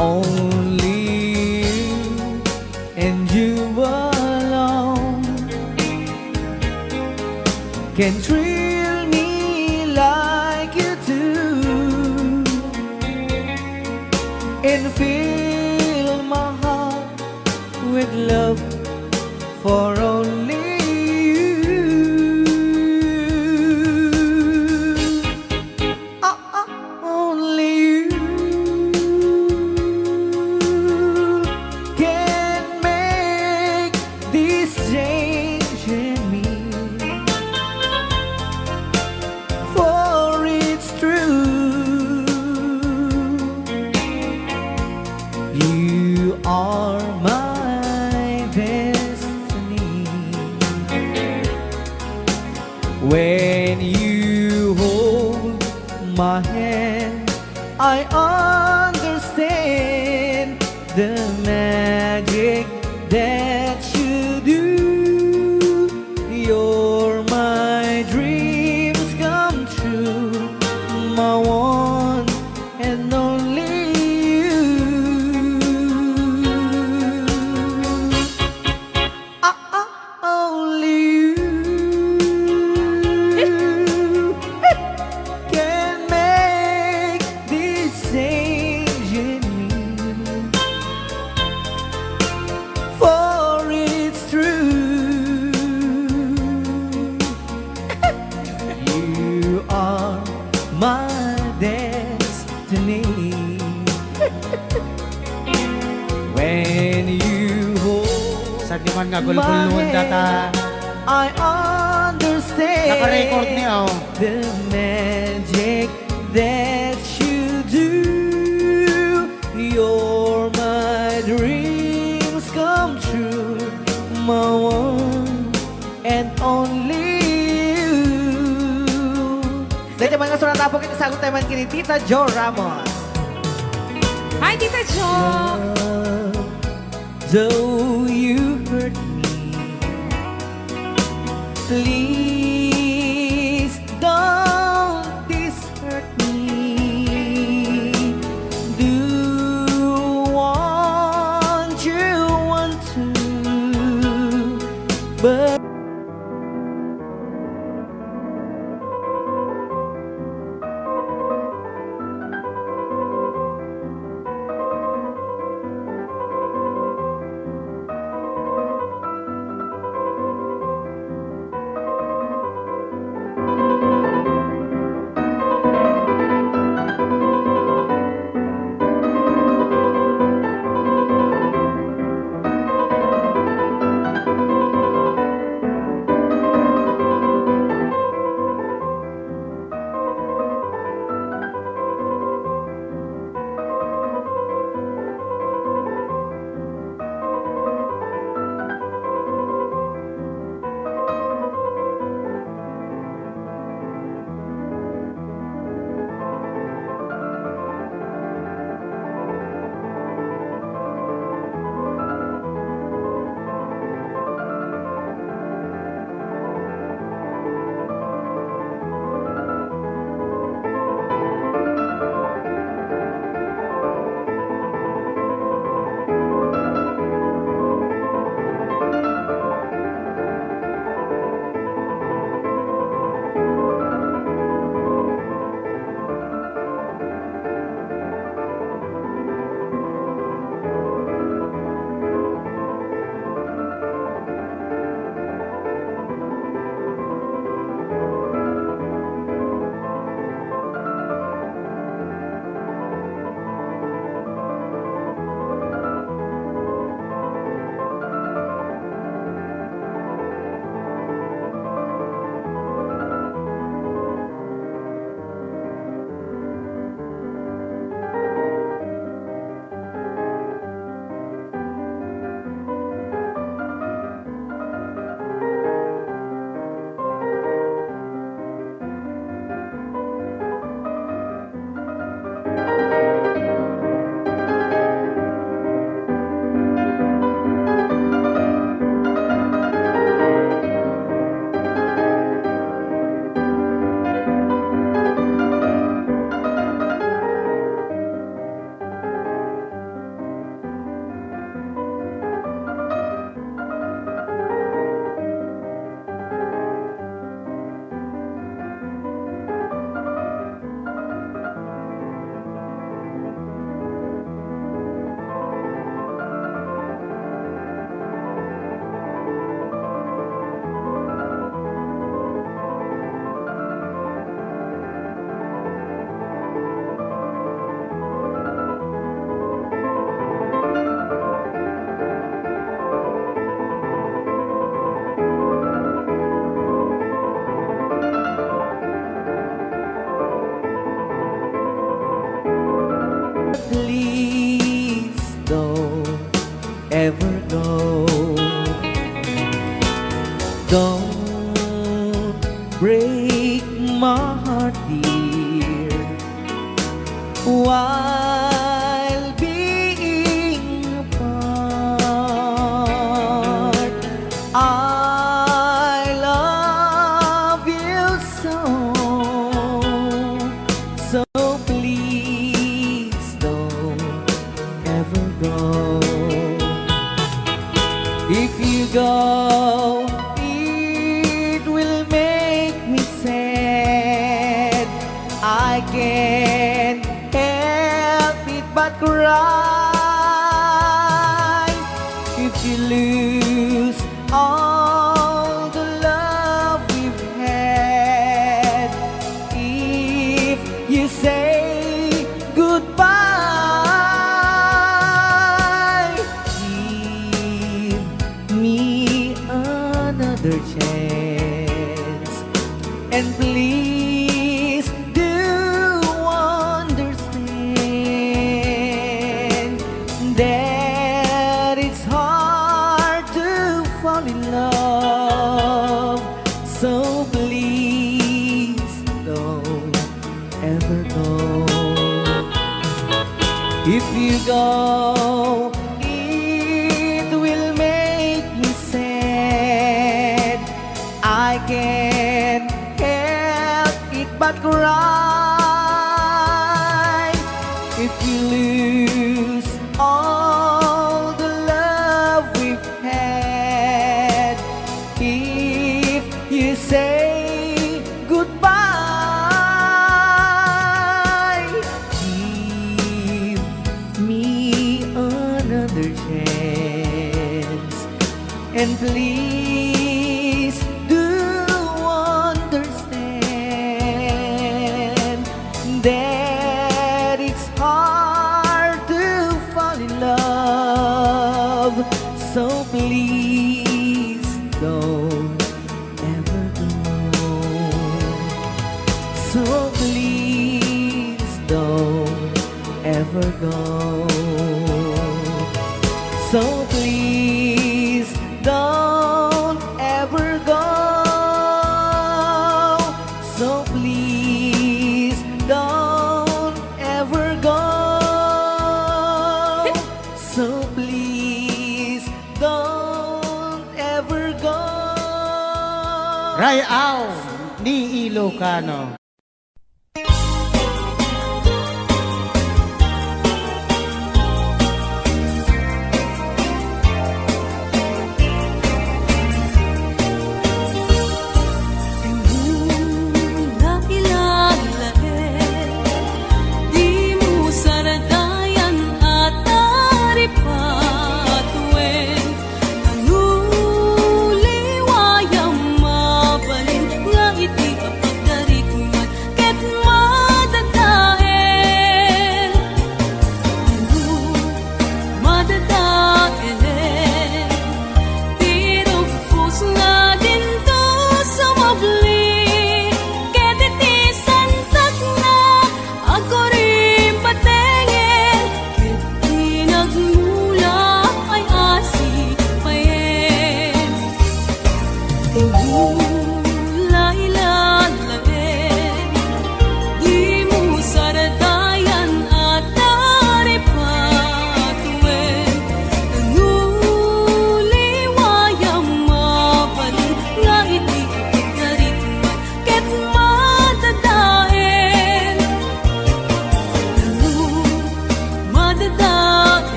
Only you and you alone can thrill me like you do and fill my heart with love for only only you can make this change in me, for it's true. You are my destiny. When you hold my hand, I understand the magic that you do. You're my dreams come true, my one and only you. Only you can make this change in me, for it's true. You are my destiny. When you hold Sa di man nga gulgul data. I understand Naka-record niya, oh. the magic that you do. You're my dreams come true, my one and only you. Dahil naman nga sunod na po kinisagot tayo man kini Tita Jo Ramos. Hi, Tita Jo! Though you hurt me, please don't hurt me. Do want you want to, but ever go. Don't break my heart, dear, while being apart. I love you so please don't ever go. If you go, it will make me sad. I can't help it but cry. If you lose all the love we've had, if you say goodbye, give me another chance, and please do understand that it's hard to fall in love. So please don't ever go. If you go, it will make me sad. I can't help it but cry. If you lose all the love we've had, if you say goodbye, give me another chance, and please do understand that it's hard to fall in love. So please don't ever go. So please don't ever go. So please don't ever go. So please don't ever go. So please don't ever go. Rayaw ni Ilocano. Di mo saradayan at taripatuen, anuliwayang mabalin nga iti kapagdari ko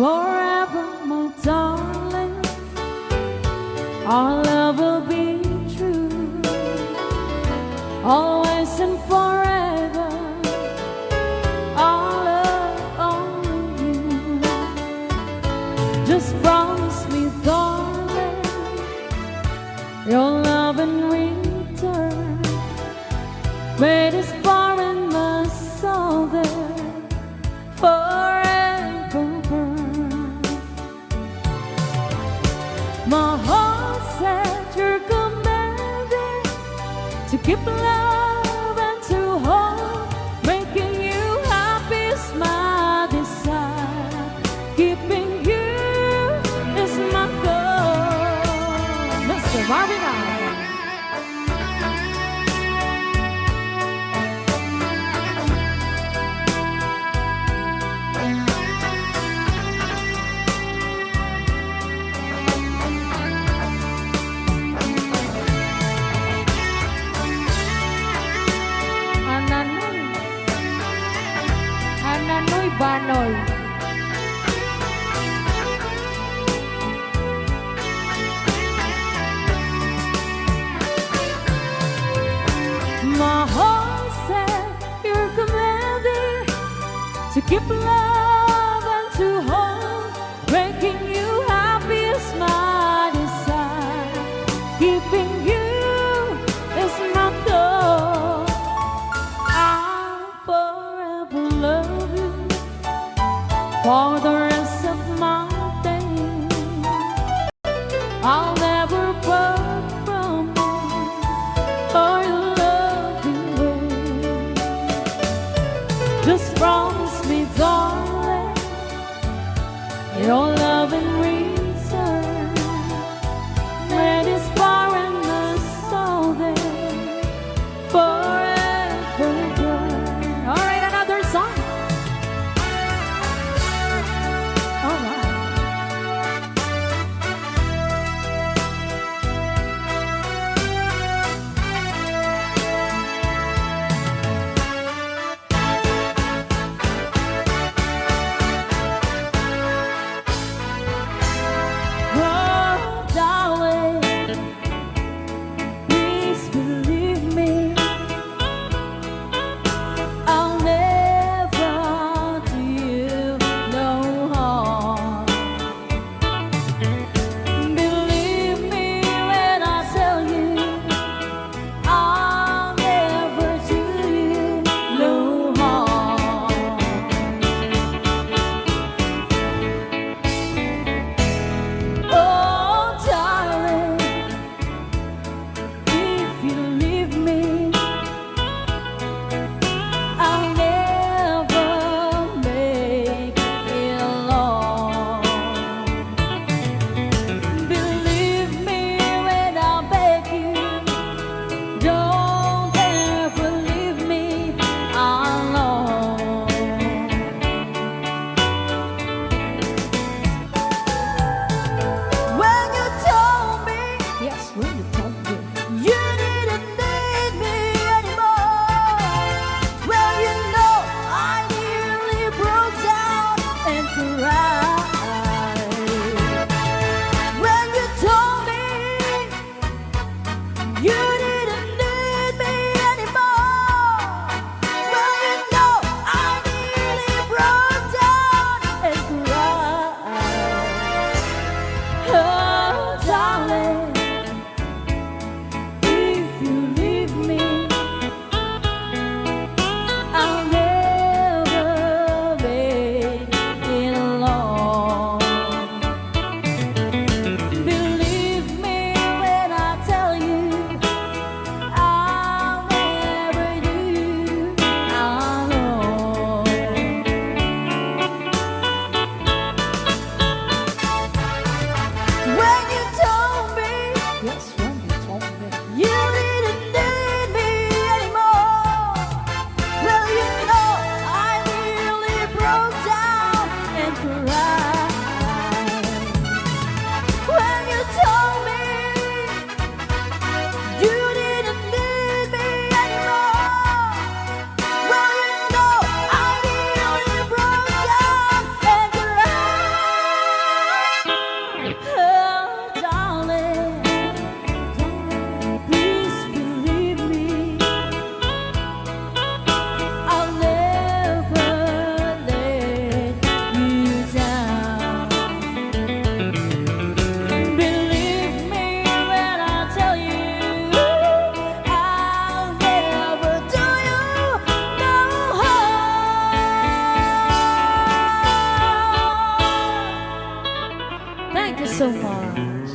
forever, my darling. Our love will be true, always and forever. Our love only you. Just promise me, darling, your love in return. Made us far in my soul there forever burn. My heart said you're commanded to keep love and to hold. Making you happy is my desire. Keeping you is my goal. Mr. Marvin Allen. Ananoy Banoy. My heart said you're commanded to keep love and to hold. Making you happy is my desire. Keeping you is my goal. I'll forever love you for the rest of my days. I'll never part from you or your loving ways. Just promise me, darling, your love in return. Made us far in the soul there forever burn. All right, another song. All right. Thank you so much.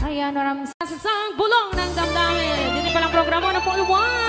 Ayan, maraming sa bulong ng damdamin. Dito palang programa na po, Luwan.